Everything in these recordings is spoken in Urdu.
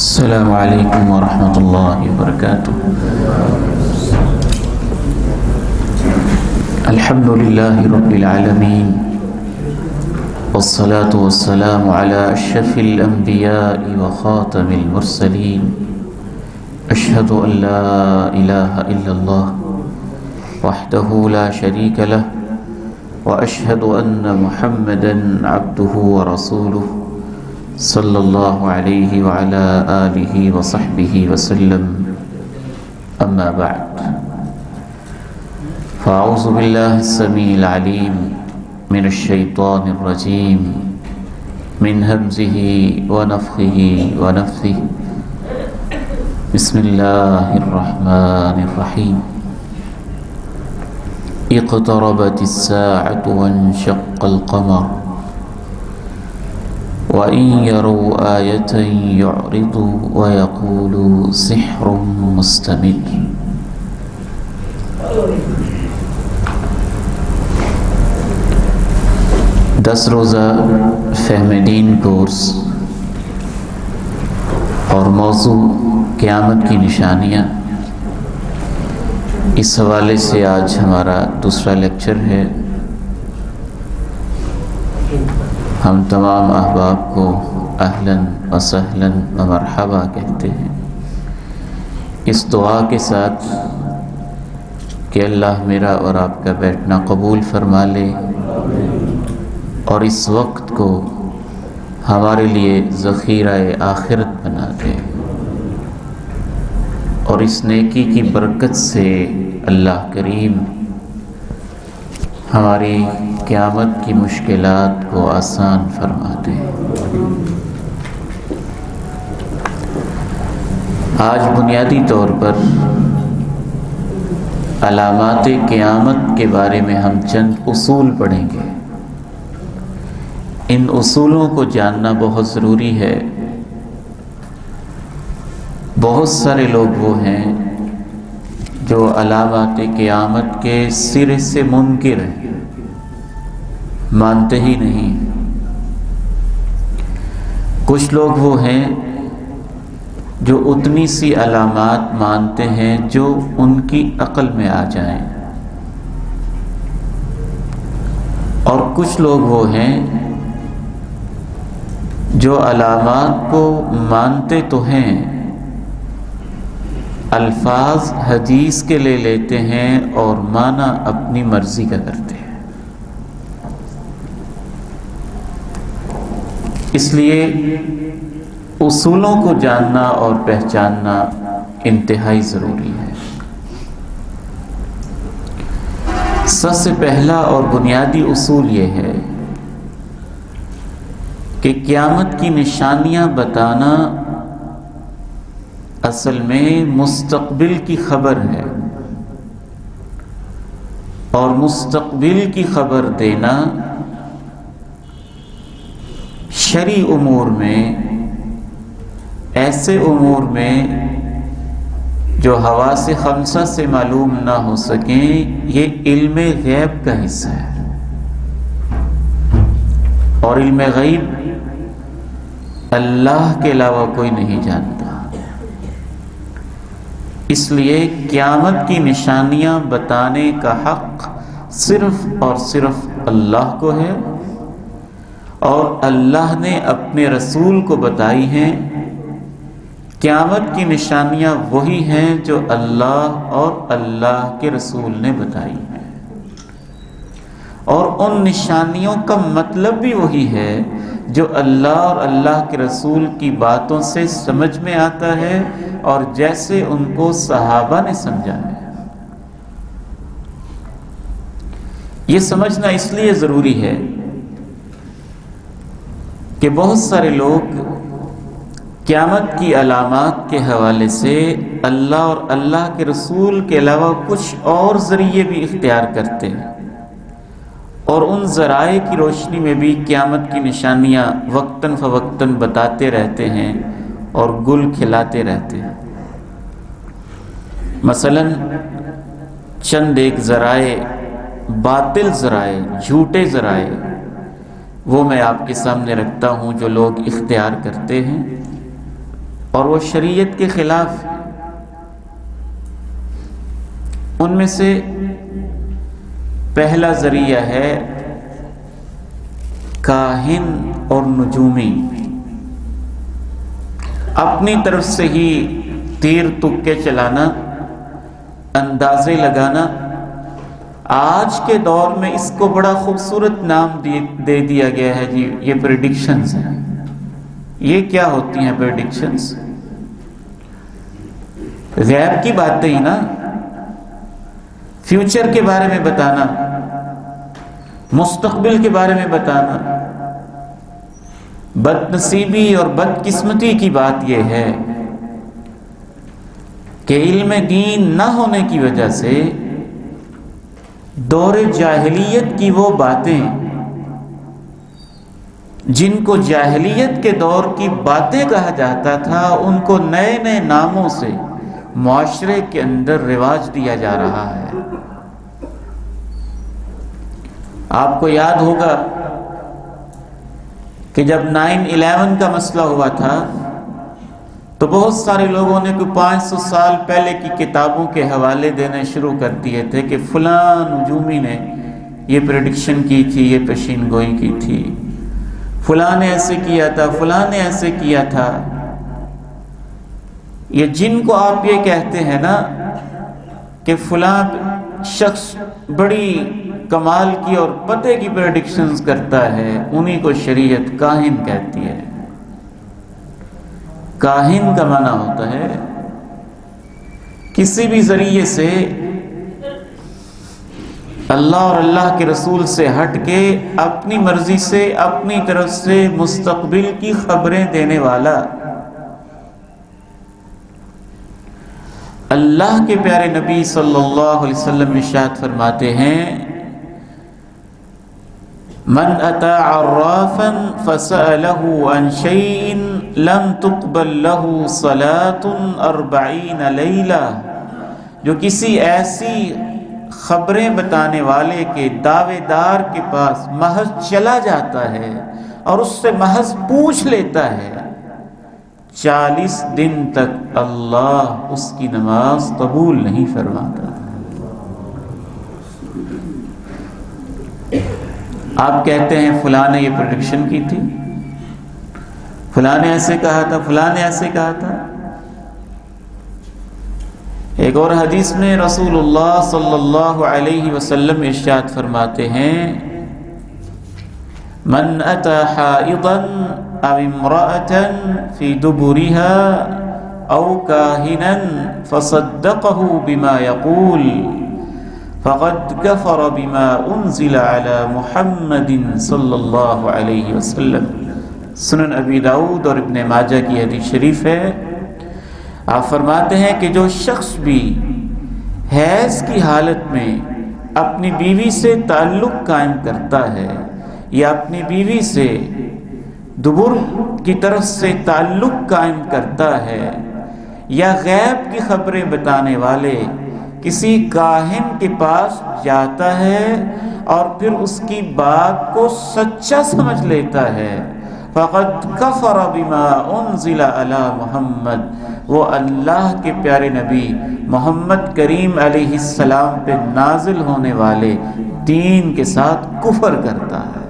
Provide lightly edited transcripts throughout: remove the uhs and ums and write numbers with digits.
السلام علیکم ورحمۃ اللہ وبرکاتہ۔ الحمد للہ رب العالمین، والصلاة والسلام علی اشرف الانبیاء وخاتم المرسلین، اشہد ان لا الہ الا اللہ وحدہ لا شریک لہ، واشہد ان محمدا عبدہ ورسولہ صلی اللہ علیہ وعلی آلہ وصحبہ وسلم، اما بعد، فاعوذ باللہ السمیع العلیم من الشیطان الرجیم، من ہمزہ ونفخہ ونفثہ، بسم اللہ الرحمن الرحیم۔ اقتربت الساعة وانشق القمر وَإِن يَرَوْا آيَةً يُعْرِضُوا وَيَقُولُوا سِحْرٌ مُسْتَمِرٌّ۔ 10 روزہ فہم دین کورس اور موضوع قیامت کی نشانیاں، اس حوالے سے آج ہمارا دوسرا لیکچر ہے۔ ہم تمام احباب کو اہلاً و سہلاً و مرحبا کہتے ہیں، اس دعا کے ساتھ کہ اللہ میرا اور آپ کا بیٹھنا قبول فرما لے اور اس وقت کو ہمارے لیے ذخیرہ آخرت بنا دے، اور اس نیکی کی برکت سے اللہ کریم ہماری قیامت کی مشکلات کو آسان فرما دے۔ آج بنیادی طور پر علامات قیامت کے بارے میں ہم چند اصول پڑھیں گے۔ ان اصولوں کو جاننا بہت ضروری ہے۔ بہت سارے لوگ وہ ہیں جو علامات قیامت کے سرے سے منکر ہیں، مانتے ہی نہیں۔ کچھ لوگ وہ ہیں جو اتنی سی علامات مانتے ہیں جو ان کی عقل میں آ جائیں، اور کچھ لوگ وہ ہیں جو علامات کو مانتے تو ہیں، الفاظ حدیث کے لے لیتے ہیں اور معنی اپنی مرضی کا کرتے ہیں۔ اس لیے اصولوں کو جاننا اور پہچاننا انتہائی ضروری ہے۔ سب سے پہلا اور بنیادی اصول یہ ہے کہ قیامت کی نشانیاں بتانا اصل میں مستقبل کی خبر ہے، اور مستقبل کی خبر دینا شرعی امور میں، ایسے امور میں جو حواس خمسہ سے معلوم نہ ہو سکیں، یہ علم غیب کا حصہ ہے، اور علم غیب اللہ کے علاوہ کوئی نہیں جانتا۔ اس لیے قیامت کی نشانیاں بتانے کا حق صرف اور صرف اللہ کو ہے، اور اللہ نے اپنے رسول کو بتائی ہیں۔ قیامت کی نشانیاں وہی ہیں جو اللہ اور اللہ کے رسول نے بتائی ہیں، اور ان نشانیوں کا مطلب بھی وہی ہے جو اللہ اور اللہ کے رسول کی باتوں سے سمجھ میں آتا ہے، اور جیسے ان کو صحابہ نے سمجھا ہے۔ یہ سمجھنا اس لیے ضروری ہے کہ بہت سارے لوگ قیامت کی علامات کے حوالے سے اللہ اور اللہ کے رسول کے علاوہ کچھ اور ذریعے بھی اختیار کرتے ہیں، اور ان ذرائع کی روشنی میں بھی قیامت کی نشانیاں وقتاً فوقتاً بتاتے رہتے ہیں اور گل کھلاتے رہتے ہیں۔ مثلاً چند ایک ذرائع، باطل ذرائع، جھوٹے ذرائع، وہ میں آپ کے سامنے رکھتا ہوں جو لوگ اختیار کرتے ہیں۔ اور وہ شریعت کے خلاف ہیں۔ ان میں سے پہلا ذریعہ ہے کاہن اور نجومی، اپنی طرف سے ہی تیر تکے چلانا، اندازے لگانا۔ آج کے دور میں اس کو بڑا خوبصورت نام دے دیا گیا ہے جی، یہ پریڈکشنز ہیں۔ یہ کیا ہوتی ہیں پریڈکشنز؟ غیب کی باتیں ہی نا، فیوچر کے بارے میں بتانا، مستقبل کے بارے میں بتانا۔ بد نصیبی اور بدقسمتی کی بات یہ ہے کہ علم دین نہ ہونے کی وجہ سے دور جاہلیت کی وہ باتیں جن کو جاہلیت کے دور کی باتیں کہا جاتا تھا، ان کو نئے نئے ناموں سے معاشرے کے اندر رواج دیا جا رہا ہے۔ آپ کو یاد ہوگا کہ جب 9/11 کا مسئلہ ہوا تھا تو بہت سارے لوگوں نے کوئی 500 سال پہلے کی کتابوں کے حوالے دینے شروع کر دیے تھے کہ فلاں نجومی نے یہ پریڈکشن کی تھی، یہ پیشین گوئی کی تھی، فلاں نے ایسے کیا تھا، فلاں نے ایسے کیا تھا۔ یہ جن کو آپ یہ کہتے ہیں نا کہ فلاں شخص بڑی کمال کی اور پتے کی پریڈکشنز کرتا ہے، انہی کو شریعت کاہن کہتی ہے۔ کاہن کا معنی ہوتا ہے کسی بھی ذریعے سے اللہ اور اللہ کے رسول سے ہٹ کے اپنی مرضی سے اپنی طرف سے مستقبل کی خبریں دینے والا۔ اللہ کے پیارے نبی صلی اللہ علیہ وسلم ارشاد فرماتے ہیں من اتى عرافا فسأله عن شيء لم تقبل له صلاة 40 ليلة، جو کسی ایسی خبریں بتانے والے کے دعوے دار کے پاس محض چلا جاتا ہے اور اس سے محض پوچھ لیتا ہے، 40 دن تک اللہ اس کی نماز قبول نہیں فرماتا۔ آپ کہتے ہیں فلاں نے یہ پریڈکشن کی تھی، فلاں نے ایسے کہا تھا، فلاں نے ایسے کہا تھا۔ ایک اور حدیث میں رسول اللہ صلی اللہ علیہ وسلم ارشاد فرماتے ہیں من اتى حائضا او امرأة في دبرها او كاهنا فصدقه بما يقول فقد كفر بما انزل على محمد صلی اللہ علیہ وسلم۔ سنن ابی داؤد اور ابن ماجہ کی حدیث شریف ہے۔ آپ فرماتے ہیں کہ جو شخص بھی حیض کی حالت میں اپنی بیوی سے تعلق قائم کرتا ہے یا اپنی بیوی سے دبر کی طرف سے تعلق قائم کرتا ہے یا غیب کی خبریں بتانے والے کسی کاہن کے پاس جاتا ہے اور پھر اس کی بات کو سچا سمجھ لیتا ہے، فقد کفر بما انزل علی محمد، وہ اللہ کے پیارے نبی محمد کریم علیہ السلام پہ نازل ہونے والے دین کے ساتھ کفر کرتا ہے۔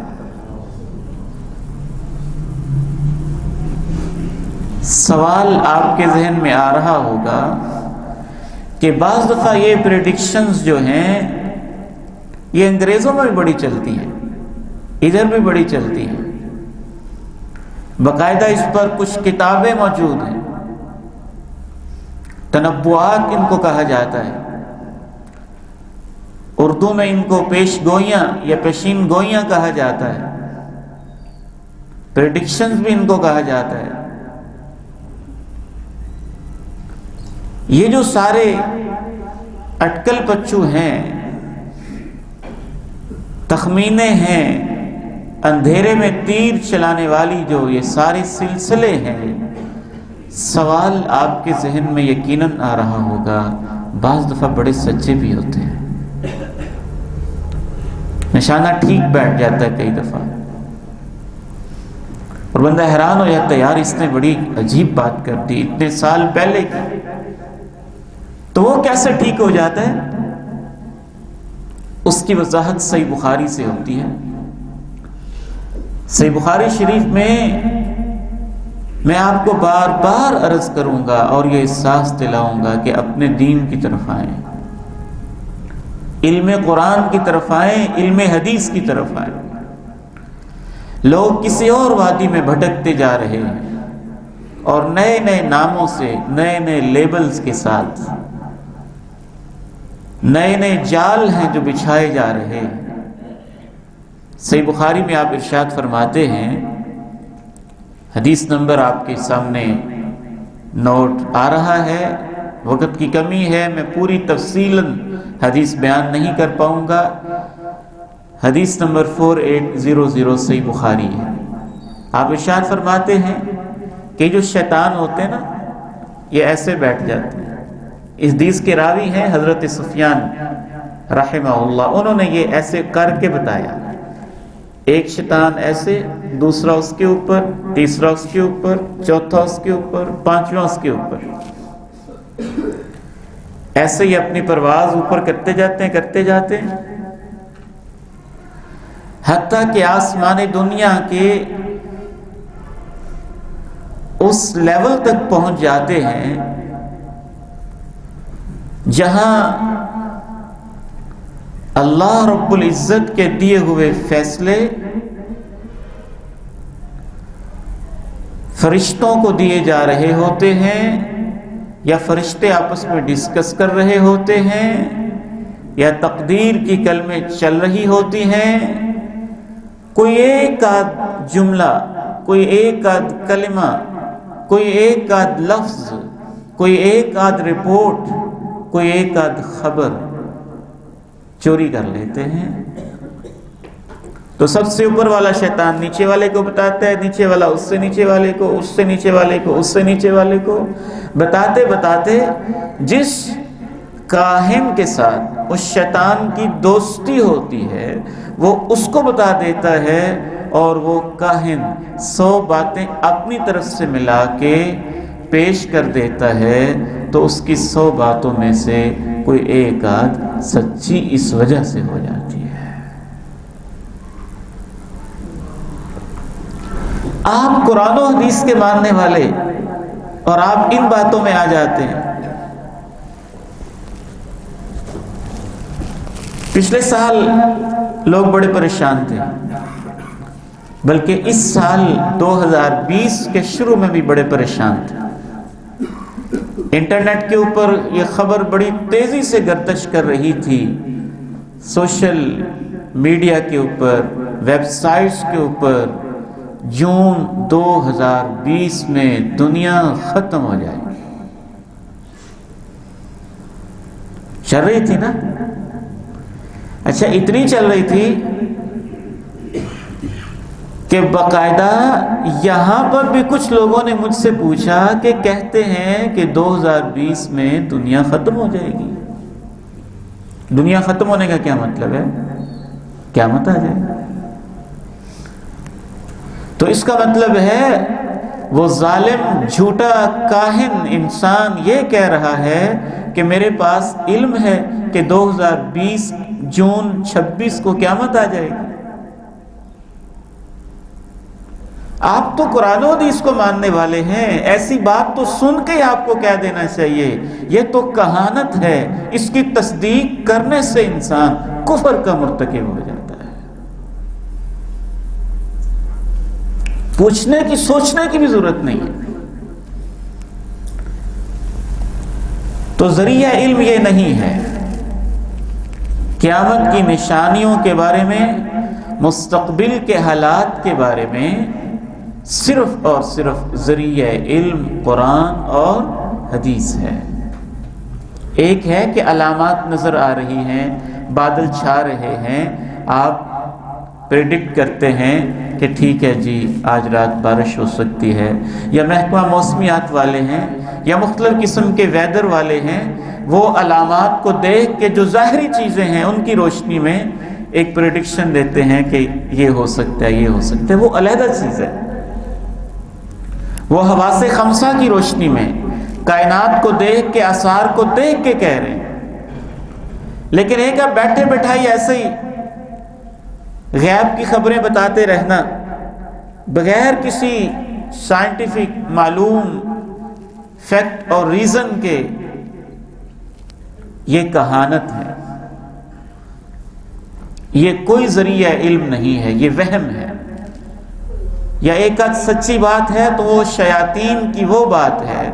سوال آپ کے ذہن میں آ رہا ہوگا کہ بعض دفعہ یہ پریڈکشنز جو ہیں یہ انگریزوں میں بھی بڑی چلتی ہیں، ادھر بھی بڑی چلتی ہیں، باقاعدہ اس پر کچھ کتابیں موجود ہیں، تنبؤات ان کو کہا جاتا ہے، اردو میں ان کو پیش گوئیاں یا پیشین گوئیاں کہا جاتا ہے، پریڈکشنز بھی ان کو کہا جاتا ہے۔ یہ جو سارے اٹکل پچو ہیں، تخمینے ہیں، اندھیرے میں تیر چلانے والی جو یہ سارے سلسلے ہیں، سوال آپ کے ذہن میں یقیناً آ رہا ہوگا بعض دفعہ بڑے سچے بھی ہوتے ہیں، نشانہ ٹھیک بیٹھ جاتا ہے کئی دفعہ۔ اور بندہ حیران ہو جاتا ہے، یار اس نے بڑی عجیب بات کر دی اتنے سال پہلے کی، تو وہ کیسے ٹھیک ہو جاتا ہے؟ اس کی وضاحت صحیح بخاری سے ہوتی ہے۔ صحیح بخاری شریف میں آپ کو بار بار عرض کروں گا اور یہ احساس دلاؤں گا کہ اپنے دین کی طرف آئیں، علم قرآن کی طرف آئیں، علم حدیث کی طرف آئیں۔ لوگ کسی اور وادی میں بھٹکتے جا رہے ہیں اور نئے نئے ناموں سے، نئے نئے لیبلز کے ساتھ نئے نئے جال ہیں جو بچھائے جا رہے ہیں۔ صحیح بخاری میں آپ ارشاد فرماتے ہیں، حدیث نمبر آپ کے سامنے نوٹ آ رہا ہے، وقت کی کمی ہے، میں پوری تفصیلاً حدیث بیان نہیں کر پاؤں گا۔ حدیث نمبر 4800 صحیح بخاری ہے۔ آپ ارشاد فرماتے ہیں کہ جو شیطان ہوتے ہیں نا، یہ ایسے بیٹھ جاتے ہیں۔ اس حدیث کے راوی ہیں حضرت سفیان رحمہ اللہ، انہوں نے یہ ایسے کر کے بتایا، ایک شیطان ایسے، دوسرا اس کے اوپر، تیسرا اس کے اوپر، چوتھا اس کے اوپر، پانچواں اس کے اوپر، ایسے ہی اپنی پرواز اوپر کرتے جاتے ہیں حتیٰ کہ آسمان دنیا کے اس لیول تک پہنچ جاتے ہیں جہاں اللہ رب العزت کے دیے ہوئے فیصلے فرشتوں کو دیے جا رہے ہوتے ہیں، یا فرشتے آپس میں ڈسکس کر رہے ہوتے ہیں، یا تقدیر کی کلمیں چل رہی ہوتی ہیں۔ کوئی ایک آدھ جملہ، کوئی ایک آدھ کلمہ، کوئی ایک آدھ لفظ، کوئی ایک آدھ رپورٹ، کوئی ایک آدھ خبر چوری کر لیتے ہیں، تو سب سے اوپر والا شیطان نیچے والے کو بتاتا ہے، نیچے والا اس سے نیچے والے کو، اس سے نیچے والے کو، اس سے نیچے والے کو، بتاتے بتاتے جس کاہن کے ساتھ اس شیطان کی دوستی ہوتی ہے وہ اس کو بتا دیتا ہے، اور وہ کاہن 100 باتیں اپنی طرف سے ملا کے پیش کر دیتا ہے، تو اس کی 100 باتوں میں سے کوئی ایک آدھ سچی اس وجہ سے ہو جاتی ہے۔ آپ قرآن و حدیث کے ماننے والے اور آپ ان باتوں میں آ جاتے ہیں۔ پچھلے سال لوگ بڑے پریشان تھے، بلکہ اس سال 2020 کے شروع میں بھی بڑے پریشان تھے۔ انٹرنیٹ کے اوپر یہ خبر بڑی تیزی سے گردش کر رہی تھی، سوشل میڈیا کے اوپر، ویب سائٹس کے اوپر، جون 2020 میں دنیا ختم ہو جائے گی۔ چل رہی تھی نا؟ اچھا، اتنی چل رہی تھی کہ باقاعدہ یہاں پر بھی کچھ لوگوں نے مجھ سے پوچھا کہ کہتے ہیں کہ 2020 میں دنیا ختم ہو جائے گی۔ دنیا ختم ہونے کا کیا مطلب ہے؟ قیامت آ جائے گی۔ تو اس کا مطلب ہے وہ ظالم جھوٹا کاہن انسان یہ کہہ رہا ہے کہ میرے پاس علم ہے کہ 2020 جون 26 کو قیامت آ جائے گی۔ آپ تو قرآن و حدیث کو ماننے والے ہیں، ایسی بات تو سن کے ہی آپ کو کہہ دینا چاہیے یہ تو کہانت ہے، اس کی تصدیق کرنے سے انسان کفر کا مرتکب ہو جاتا ہے۔ پوچھنے کی، سوچنے کی بھی ضرورت نہیں ہے۔ تو ذریعہ علم یہ نہیں ہے، قیامت کی نشانیوں کے بارے میں، مستقبل کے حالات کے بارے میں صرف اور صرف ذریعہ علم قرآن اور حدیث ہے۔ ایک ہے کہ علامات نظر آ رہی ہیں، بادل چھا رہے ہیں، آپ پریڈکٹ کرتے ہیں کہ ٹھیک ہے جی آج رات بارش ہو سکتی ہے، یا محکمہ موسمیات والے ہیں یا مختلف قسم کے ویدر والے ہیں، وہ علامات کو دیکھ کے جو ظاہری چیزیں ہیں ان کی روشنی میں ایک پریڈکشن دیتے ہیں کہ یہ ہو سکتا ہے، یہ ہو سکتا ہے، وہ علیحدہ چیز ہے۔ وہ حواس خمسہ کی روشنی میں کائنات کو دیکھ کے، آثار کو دیکھ کے کہہ رہے ہیں۔ لیکن ایک اب بیٹھے بٹھائی ایسے ہی غیب کی خبریں بتاتے رہنا بغیر کسی سائنٹیفک معلوم فیکٹ اور ریزن کے، یہ کہانت ہے، یہ کوئی ذریعہ علم نہیں ہے، یہ وہم ہے، یا ایک آدھ سچی بات ہے تو وہ شیاطین کی وہ بات ہے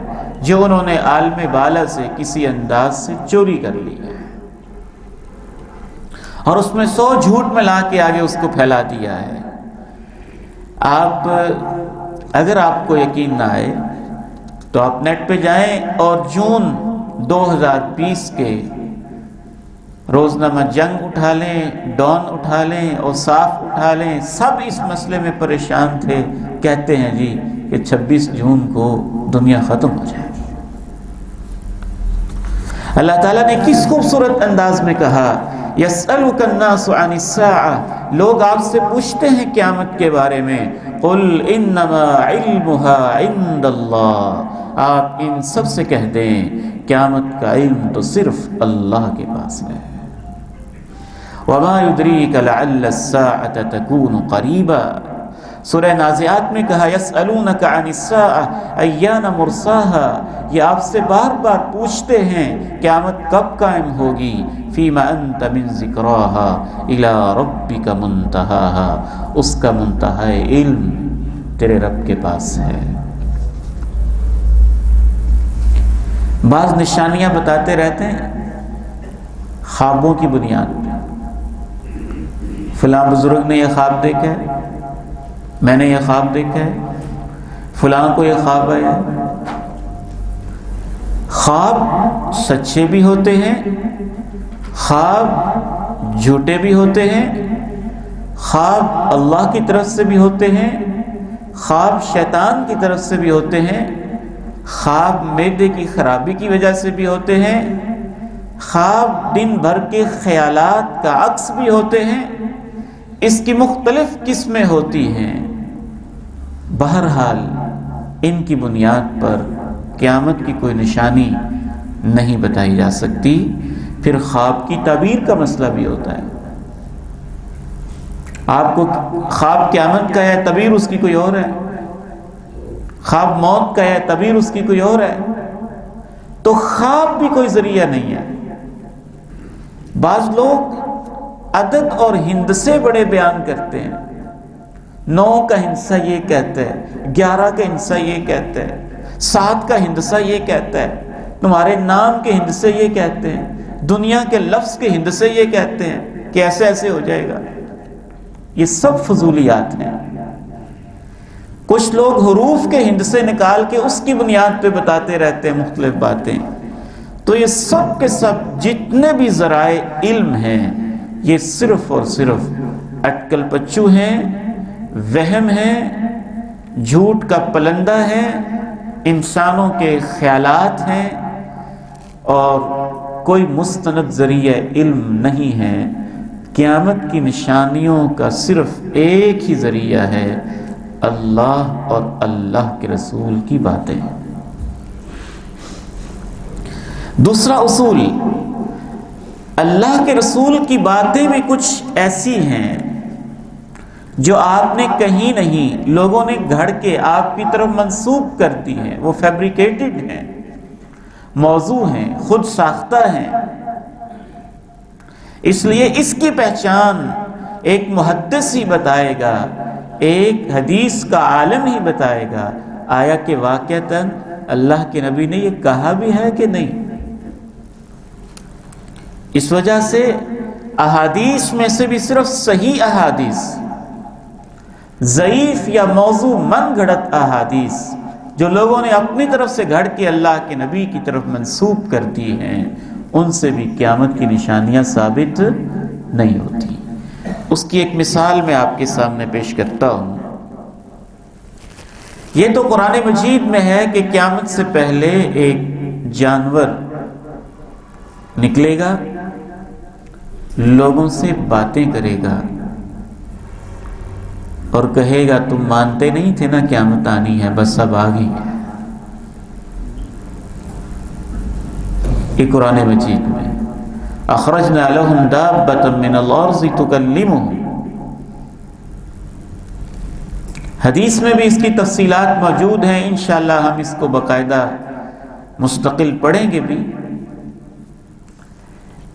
جو انہوں نے عالم بالا سے کسی انداز سے چوری کر لی ہے اور اس میں 100 جھوٹ ملا کے آگے اس کو پھیلا دیا ہے۔ اگر آپ کو یقین نہ آئے تو آپ نیٹ پہ جائیں اور جون 2020 کے روزنامہ جنگ اٹھا لیں، ڈان اٹھا لیں اور صاف اٹھا لیں، سب اس مسئلے میں پریشان تھے، کہتے ہیں جی کہ 26 جون کو دنیا ختم ہو جائے۔ اللہ تعالیٰ نے کس خوبصورت انداز میں کہا، یسألک الناس عن الساعہ، لوگ آپ سے پوچھتے ہیں قیامت کے بارے میں، قل انما علمها عند اللہ، آپ ان سب سے کہہ دیں قیامت کا علم تو صرف اللہ کے پاس ہے۔ وما يدريك لعل الساعة تكون قريبا، سورہ نازعات میں کہا یسألونک عن الساعة ایان مرساها، یہ آپ سے بار بار پوچھتے ہیں قیامت کب قائم ہوگی، فیما انت من ذکراها الى ربک منتہاها، اس کا منتہا علم تیرے رب کے پاس ہے۔ بعض نشانیاں بتاتے رہتے ہیں خوابوں کی بنیاد پہ، فلاں بزرگ نے یہ خواب دیکھا ہے، میں نے یہ خواب دیکھا ہے، فلاں کو یہ خواب آیا ہے۔ خواب سچے بھی ہوتے ہیں، خواب جھوٹے بھی ہوتے ہیں، خواب اللہ کی طرف سے بھی ہوتے ہیں، خواب شیطان کی طرف سے بھی ہوتے ہیں، خواب معدے کی خرابی کی وجہ سے بھی ہوتے ہیں، خواب دن بھر کے خیالات کا عکس بھی ہوتے ہیں، اس کی مختلف قسمیں ہوتی ہیں۔ بہرحال ان کی بنیاد پر قیامت کی کوئی نشانی نہیں بتائی جا سکتی۔ پھر خواب کی تعبیر کا مسئلہ بھی ہوتا ہے، آپ کو خواب قیامت کا ہے، تعبیر اس کی کوئی اور ہے، خواب موت کا ہے، تعبیر اس کی کوئی اور ہے، تو خواب بھی کوئی ذریعہ نہیں ہے۔ بعض لوگ عدد اور ہندسے بڑے بیان کرتے ہیں، 9 کا ہندسہ یہ کہتا ہے، 11 کا ہندسہ یہ کہتا ہے، 7 کا ہندسہ یہ کہتا ہے، تمہارے نام کے ہندسے یہ کہتے ہیں، دنیا کے لفظ کے ہندسے یہ کہتے ہیں کہ ایسے ایسے ہو جائے گا۔ یہ سب فضولیات ہیں۔ کچھ لوگ حروف کے ہندسے نکال کے اس کی بنیاد پہ بتاتے رہتے ہیں مختلف باتیں۔ تو یہ سب کے سب جتنے بھی ذرائع علم ہیں یہ صرف اور صرف اٹکل پچو ہیں، وہم ہیں، جھوٹ کا پلندہ ہے، انسانوں کے خیالات ہیں، اور کوئی مستند ذریعہ علم نہیں ہے۔ قیامت کی نشانیوں کا صرف ایک ہی ذریعہ ہے، اللہ اور اللہ کے رسول کی باتیں۔ دوسرا اصول، اللہ کے رسول کی باتیں بھی کچھ ایسی ہیں جو آپ نے کہیں نہیں، لوگوں نے گھڑ کے آپ کی طرف منسوب کر دی ہیں، وہ فیبریکیٹڈ ہیں، موضوع ہیں، خود ساختہ ہیں۔ اس لیے اس کی پہچان ایک محدث ہی بتائے گا، ایک حدیث کا عالم ہی بتائے گا، آیا کہ واقعتاً اللہ کے نبی نے یہ کہا بھی ہے کہ نہیں۔ اس وجہ سے احادیث میں سے بھی صرف صحیح احادیث، ضعیف یا موضوع من گھڑت احادیث جو لوگوں نے اپنی طرف سے گھڑ کے اللہ کے نبی کی طرف منسوب کر دی ہیں، ان سے بھی قیامت کی نشانیاں ثابت نہیں ہوتی۔ اس کی ایک مثال میں آپ کے سامنے پیش کرتا ہوں۔ یہ تو قرآن مجید میں ہے کہ قیامت سے پہلے ایک جانور نکلے گا، لوگوں سے باتیں کرے گا، اور کہے گا تم مانتے نہیں تھے نا قیامت آنی ہے، بس اب آ گئی ہے۔ یہ قرآن مجید میں اخرجنا لهم دابة من الارض تكلمهم، حدیث میں بھی اس کی تفصیلات موجود ہیں، انشاءاللہ ہم اس کو باقاعدہ مستقل پڑھیں گے بھی۔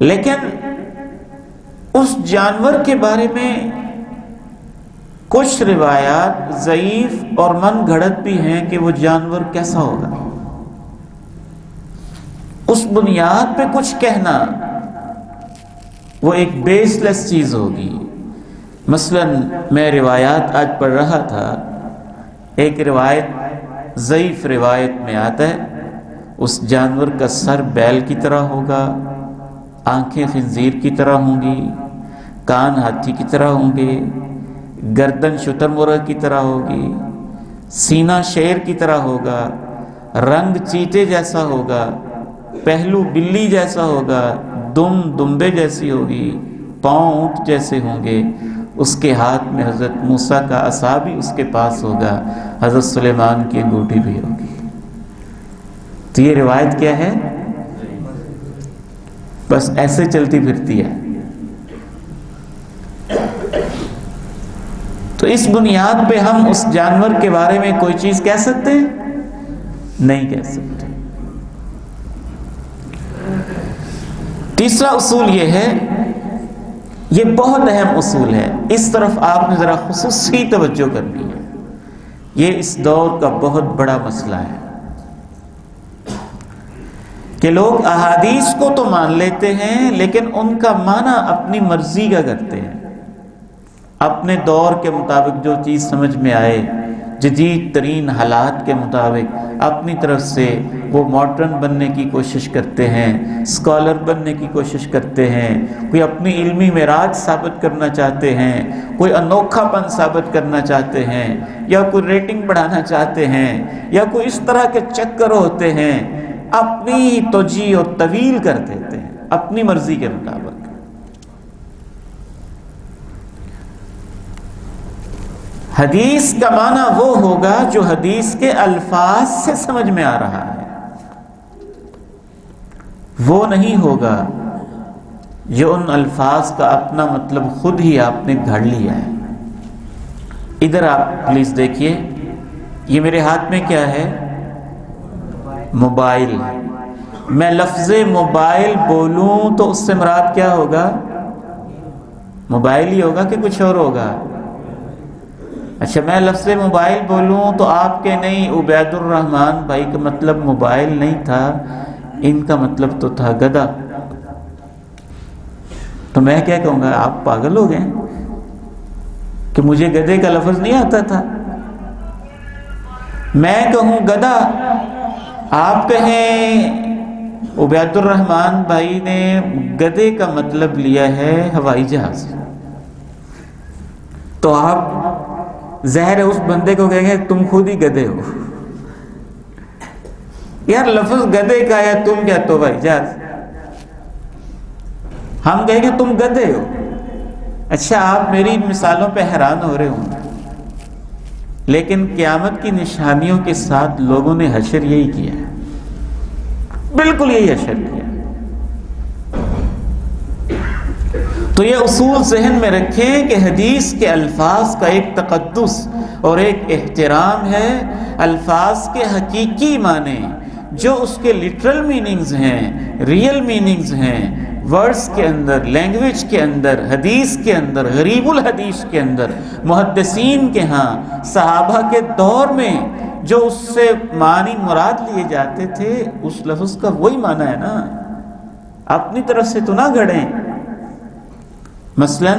لیکن اس جانور کے بارے میں کچھ روایات ضعیف اور من گھڑت بھی ہیں کہ وہ جانور کیسا ہوگا، اس بنیاد پہ کچھ کہنا وہ ایک بیس لیس چیز ہوگی۔ مثلا میں روایات آج پڑھ رہا تھا، ایک روایت ضعیف روایت میں آتا ہے اس جانور کا سر بیل کی طرح ہوگا، آنکھیں خنزیر کی طرح ہوں گی، کان ہاتھی کی طرح ہوں گے، گردن شتر مرغ کی طرح ہوگی، سینہ شیر کی طرح ہوگا، رنگ چیتے جیسا ہوگا، پہلو بلی جیسا ہوگا، دم دمبے جیسی ہوگی، پاؤں اونٹ جیسے ہوں گے، اس کے ہاتھ میں حضرت موسیٰ کا عصا بھی اس کے پاس ہوگا، حضرت سلیمان کی انگوٹھی بھی ہوگی۔ تو یہ روایت کیا ہے؟ بس ایسے چلتی پھرتی ہے۔ تو اس بنیاد پہ ہم اس جانور کے بارے میں کوئی چیز کہہ سکتے ہیں؟ نہیں کہہ سکتے۔ تیسرا اصول یہ ہے، یہ بہت اہم اصول ہے، اس طرف آپ نے ذرا خصوصی توجہ کرنی ہے، یہ اس دور کا بہت بڑا مسئلہ ہے کہ لوگ احادیث کو تو مان لیتے ہیں لیکن ان کا معنی اپنی مرضی کا کرتے ہیں، اپنے دور کے مطابق جو چیز سمجھ میں آئے، جدید ترین حالات کے مطابق اپنی طرف سے وہ ماڈرن بننے کی کوشش کرتے ہیں، اسکالر بننے کی کوشش کرتے ہیں، کوئی اپنی علمی معراج ثابت کرنا چاہتے ہیں، کوئی انوکھا پن ثابت کرنا چاہتے ہیں، یا کوئی ریٹنگ بڑھانا چاہتے ہیں، یا کوئی اس طرح کے چکر ہوتے ہیں، اپنی توجیہ اور طویل کر دیتے ہیں اپنی مرضی کے مطابق۔ حدیث کا معنی وہ ہوگا جو حدیث کے الفاظ سے سمجھ میں آ رہا ہے، وہ نہیں ہوگا جو ان الفاظ کا اپنا مطلب خود ہی آپ نے گھڑ لیا ہے۔ ادھر آپ پلیز دیکھیے، یہ میرے ہاتھ میں کیا ہے؟ موبائل۔ میں لفظ موبائل بولوں تو اس سے مراد کیا ہوگا؟ موبائل ہی ہوگا کہ کچھ اور ہوگا؟ اچھا، میں لفظ موبائل بولوں تو آپ کے نہیں، عبید الرحمن بھائی کا مطلب موبائل نہیں تھا، ان کا مطلب تو تھا گدھا، تو میں کیا کہوں گا؟ آپ پاگل ہو گئے کہ مجھے گدھے کا لفظ نہیں آتا تھا، میں کہوں گدھا، آپ کہیں عبید الرحمن بھائی نے گدھے کا مطلب لیا ہے ہوائی جہاز، تو آپ ظاہر ہے اس بندے کو کہیں گے تم خود ہی گدھے ہو، یار لفظ گدھے کا ہے، تم کیا تو بھائی جہاز، ہم کہیں گے تم گدھے ہو۔ اچھا، آپ میری مثالوں پہ حیران ہو رہے ہوں، لیکن قیامت کی نشانیوں کے ساتھ لوگوں نے حشر یہی کیا ہے، بالکل یہی حشر کیا۔ تو یہ اصول ذہن میں رکھیں کہ حدیث کے الفاظ کا ایک تقدس اور ایک احترام ہے، الفاظ کے حقیقی معنی جو اس کے لٹرل میننگز ہیں، ریئل میننگز ہیں، ورڈز کے اندر، لینگویج کے اندر، حدیث کے اندر، غریب الحدیث کے اندر، محدثین کے ہاں، صحابہ کے دور میں جو اس سے معنی مراد لیے جاتے تھے، اس لفظ کا وہی معنی ہے نا، اپنی طرف سے تو نہ گھڑیں۔ مثلا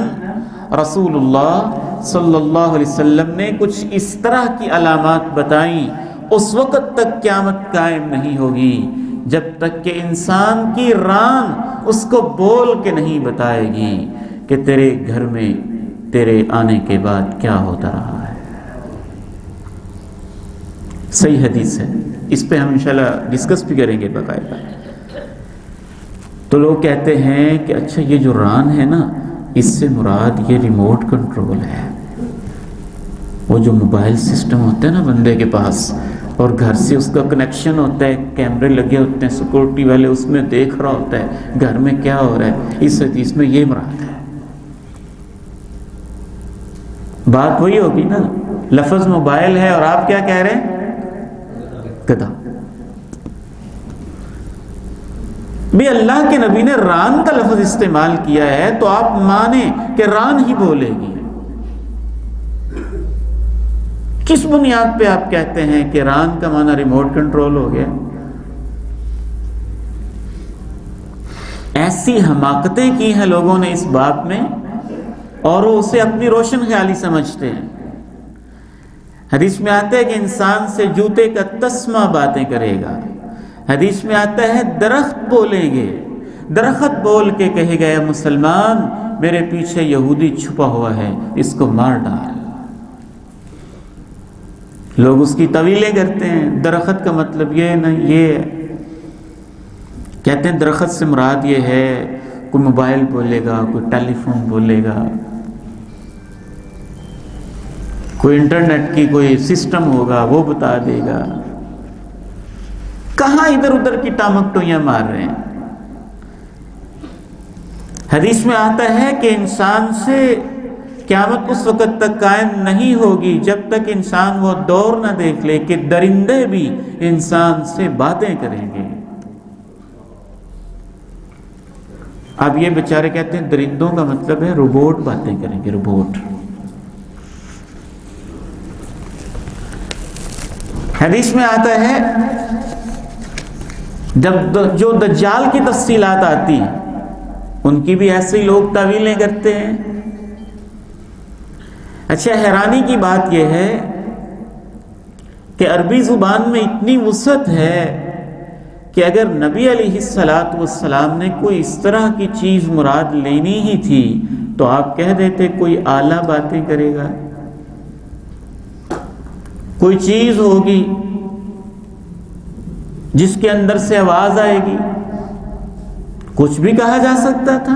رسول اللہ صلی اللہ علیہ وسلم نے کچھ اس طرح کی علامات بتائیں، اس وقت تک قیامت قائم نہیں ہوگی جب تک کہ انسان کی ران اس کو بول کے نہیں بتائے گی کہ تیرے گھر میں تیرے آنے کے بعد کیا ہوتا رہا ہے۔ صحیح حدیث ہے، اس پہ ہم انشاءاللہ ڈسکس بھی کریں گے باقاعدہ۔ تو لوگ کہتے ہیں کہ اچھا یہ جو ران ہے نا، اس سے مراد یہ ریموٹ کنٹرول ہے، وہ جو موبائل سسٹم ہوتا ہے نا بندے کے پاس، اور گھر سے اس کا کنیکشن ہوتا ہے، کیمرے لگے ہوتے ہیں، سیکورٹی والے اس میں دیکھ رہا ہوتا ہے گھر میں کیا ہو رہا ہے، اس حدیث میں یہ مراد ہے۔ بات وہی ہوگی نا، لفظ موبائل ہے اور آپ کیا کہہ رہے ہیں؟ گدھا۔ بھی اللہ کے نبی نے ران کا لفظ استعمال کیا ہے تو آپ مانیں کہ ران ہی بولے گی۔ کس بنیاد پہ آپ کہتے ہیں کہ ران کا معنی ریموٹ کنٹرول ہو گیا؟ ایسی حماقتیں کی ہیں لوگوں نے اس بات میں، اور وہ اسے اپنی روشن خیالی سمجھتے ہیں۔ حدیث میں آتا ہے کہ انسان سے جوتے کا تسمہ باتیں کرے گا، حدیث میں آتا ہے درخت بولیں گے، درخت بول کے کہے گا اے مسلمان میرے پیچھے یہودی چھپا ہوا ہے، اس کو مار ڈال۔ لوگ اس کی طویلیں کرتے ہیں، درخت کا مطلب یہ نہیں، یہ کہتے ہیں درخت سے مراد یہ ہے کوئی موبائل بولے گا، کوئی ٹیلی فون بولے گا، کوئی انٹرنیٹ کی کوئی سسٹم ہوگا وہ بتا دے گا۔ کہاں ادھر ادھر کی ٹامک ٹوئیاں مار رہے ہیں۔ حدیث میں آتا ہے کہ انسان سے قیامت اس وقت تک قائم نہیں ہوگی جب تک انسان وہ دور نہ دیکھ لے کہ درندے بھی انسان سے باتیں کریں گے۔ اب یہ بیچارے کہتے ہیں درندوں کا مطلب ہے روبوٹ باتیں کریں گے، روبوٹ۔ حدیث میں آتا ہے جب جو دجال کی تفصیلات آتی ہیں ان کی بھی ایسے ہی لوگ تعویلیں کرتے ہیں۔ اچھا، حیرانی کی بات یہ ہے کہ عربی زبان میں اتنی وسعت ہے کہ اگر نبی علیہ السلام نے کوئی اس طرح کی چیز مراد لینی ہی تھی تو آپ کہہ دیتے کوئی آلہ باتیں کرے گا، کوئی چیز ہوگی جس کے اندر سے آواز آئے گی، کچھ بھی کہا جا سکتا تھا۔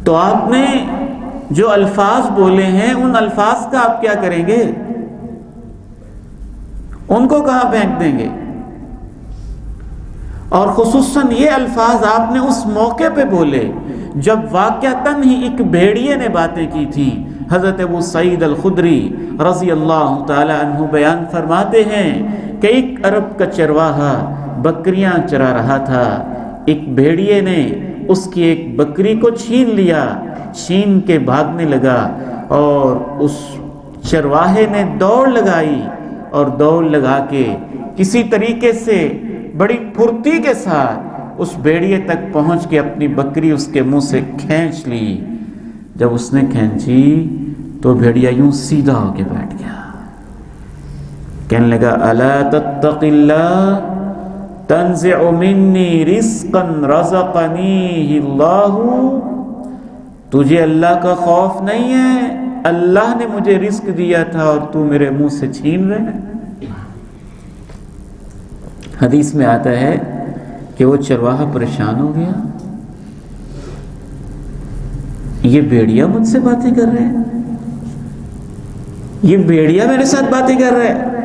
تو آپ نے جو الفاظ بولے ہیں ان الفاظ کا آپ کیا کریں گے؟ ان کو کہاں پھینک دیں گے؟ اور خصوصاً یہ الفاظ آپ نے اس موقع پہ بولے جب واقعتاً ہی ایک بھیڑیے نے باتیں کی تھی۔ حضرت ابو سعید الخدری رضی اللہ تعالی عنہ بیان فرماتے ہیں کہ ایک عرب کا چرواہا بکریاں چرا رہا تھا، ایک بھیڑیے نے اس کی ایک بکری کو چھین لیا، چھین کے بھاگنے لگا، اور اس چرواہے نے دوڑ لگائی اور دوڑ لگا کے کسی طریقے سے بڑی پھرتی کے ساتھ اس بھیڑیے تک پہنچ کے اپنی بکری اس کے منہ سے کھینچ لی۔ جب اس نے کھینچی تو بھیڑیا یوں سیدھا ہو کے بیٹھ گیا، کہنے لگا الا تتق اللہ تنزع منی رزقا رزقنیہ اللہ، تجھے اللہ کا خوف نہیں ہے؟ اللہ نے مجھے رزق دیا تھا اور تو میرے منہ سے چھین رہے ہیں۔ حدیث میں آتا ہے کہ وہ چرواہا پریشان ہو گیا، یہ بھیڑیا مجھ سے باتیں کر رہے ہیں، یہ بھیڑیا میرے ساتھ باتیں کر رہے ہیں۔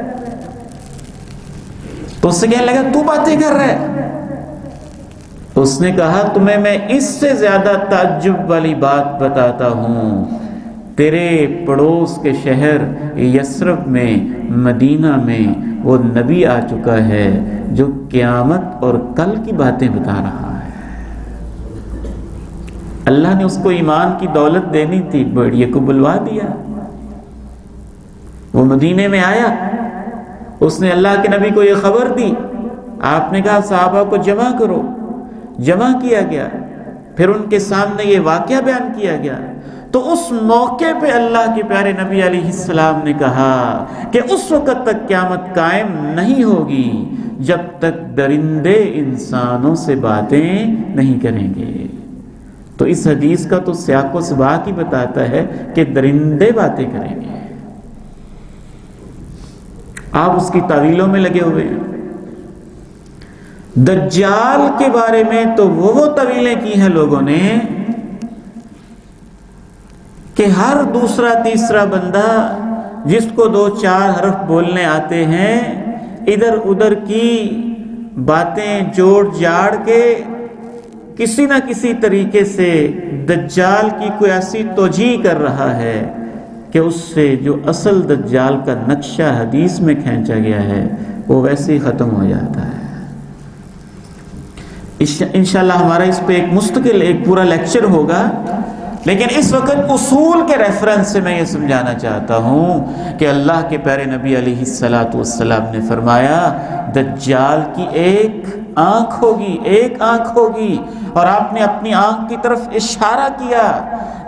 تو اس سے کہنے لگا تو باتیں کر رہے ہیں؟ تو اس نے کہا تمہیں میں اس سے زیادہ تعجب والی بات بتاتا ہوں، تیرے پڑوس کے شہر یثرب میں، مدینہ میں وہ نبی آ چکا ہے جو قیامت اور کل کی باتیں بتا رہا ہے۔ اللہ نے اس کو ایمان کی دولت دینی تھی، بھیڑیے کو بلوا دیا، وہ مدینے میں آیا، اس نے اللہ کے نبی کو یہ خبر دی، آپ نے کہا صحابہ کو جمع کرو، جمع کیا گیا، پھر ان کے سامنے یہ واقعہ بیان کیا گیا۔ تو اس موقع پہ اللہ کے پیارے نبی علیہ السلام نے کہا کہ اس وقت تک قیامت قائم نہیں ہوگی جب تک درندے انسانوں سے باتیں نہیں کریں گے۔ تو اس حدیث کا تو سیاق و سباق ہی بتاتا ہے کہ درندے باتیں کریں گے۔ آپ اس کی تعویلوں میں لگے ہوئے ہیں۔ دجال کے بارے میں تو وہ تعویلیں کی ہیں لوگوں نے کہ ہر دوسرا تیسرا بندہ جس کو 2-4 حرف بولنے آتے ہیں ادھر ادھر کی باتیں جوڑ جاڑ کے کسی نہ کسی طریقے سے دجال کی کوئی ایسی توجیہ کر رہا ہے کہ اس سے جو اصل دجال کا نقشہ حدیث میں کھینچا گیا ہے وہ ویسے ہی ختم ہو جاتا ہے۔ انشاءاللہ ہمارا اس پہ ایک مستقل ایک پورا لیکچر ہوگا، لیکن اس وقت اصول کے ریفرنس سے میں یہ سمجھانا چاہتا ہوں کہ اللہ کے پیارے نبی علیہ السلام نے فرمایا دجال کی ایک آنکھ ہوگی، اور آپ نے اپنی آنکھ کی طرف اشارہ کیا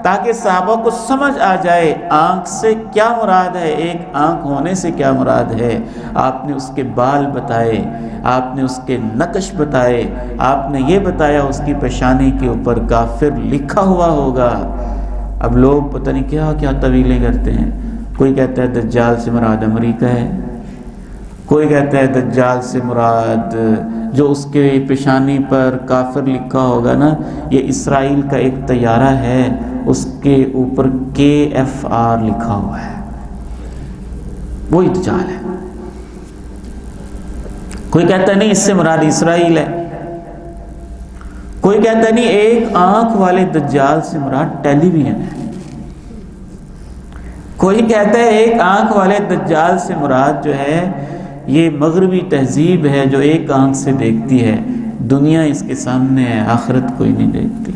تاکہ صحابہ کو سمجھ آ جائے آنکھ سے کیا مراد ہے، ایک آنکھ ہونے سے کیا مراد ہے۔ آپ نے اس کے بال بتائے، آپ نے اس کے نقش بتائے، آپ نے یہ بتایا اس کی پیشانی کے اوپر کافر لکھا ہوا ہوگا۔ اب لوگ پتہ نہیں کیا کیا طویلیں کرتے ہیں، کوئی کہتا ہے دجال سے مراد امریکہ ہے، کوئی کہتا ہے دجال سے مراد جو اس کے پیشانی پر کافر لکھا ہوگا نا، یہ اسرائیل کا ایک طیارہ ہے، اس کے اوپر KFR لکھا ہوا ہے، وہی دجال ہے۔ کوئی کہتا ہے نہیں اس سے مراد اسرائیل ہے، کوئی کہتا ہے نہیں ایک آنکھ والے دجال سے مراد ٹیلی ویژن ہے، کوئی کہتا ہے ایک آنکھ والے دجال سے مراد جو ہے یہ مغربی تہذیب ہے جو ایک آنکھ سے دیکھتی ہے، دنیا اس کے سامنے ہے، آخرت کوئی نہیں دیکھتی۔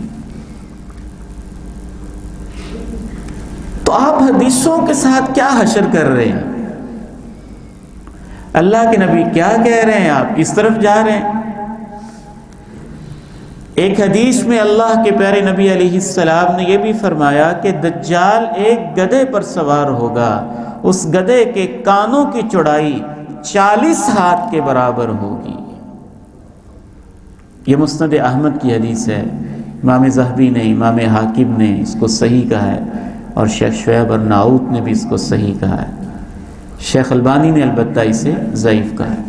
تو آپ حدیثوں کے ساتھ کیا حشر کر رہے ہیں؟ اللہ کے نبی کیا کہہ رہے ہیں، آپ کس طرف جا رہے ہیں؟ ایک حدیث میں اللہ کے پیارے نبی علیہ السلام نے یہ بھی فرمایا کہ دجال ایک گدھے پر سوار ہوگا، اس گدھے کے کانوں کی چوڑائی 40 ہاتھ کے برابر ہوگی۔ یہ مسند احمد کی حدیث ہے، امام ذہبی نے، امام حاکم نے اس کو صحیح کہا ہے، اور شیخ شعیب ارناؤت نے بھی اس کو صحیح کہا ہے، شیخ البانی نے البتہ اسے ضعیف کہا ہے۔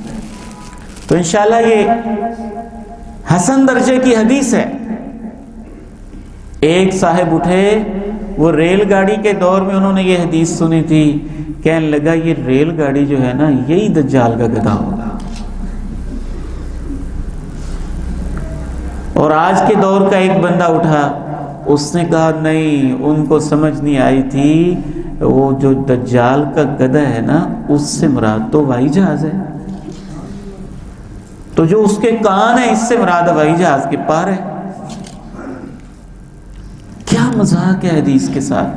تو انشاءاللہ یہ حسن درجے کی حدیث ہے۔ ایک صاحب اٹھے، وہ ریل گاڑی کے دور میں انہوں نے یہ حدیث سنی تھی، کہنے لگا یہ ریل گاڑی جو ہے نا یہی دجال کا گدھا ہوگا۔ اور آج کے دور کا ایک بندہ اٹھا، اس نے کہا نہیں، ان کو سمجھ نہیں آئی تھی، وہ جو دجال کا گدھا ہے نا اس سے مراد تو ہوائی جہاز ہے، تو جو اس کے کان ہے اس سے مراد ہوائی جہاز کے پار ہے۔ کیا مذاق ہے حدیث کے ساتھ،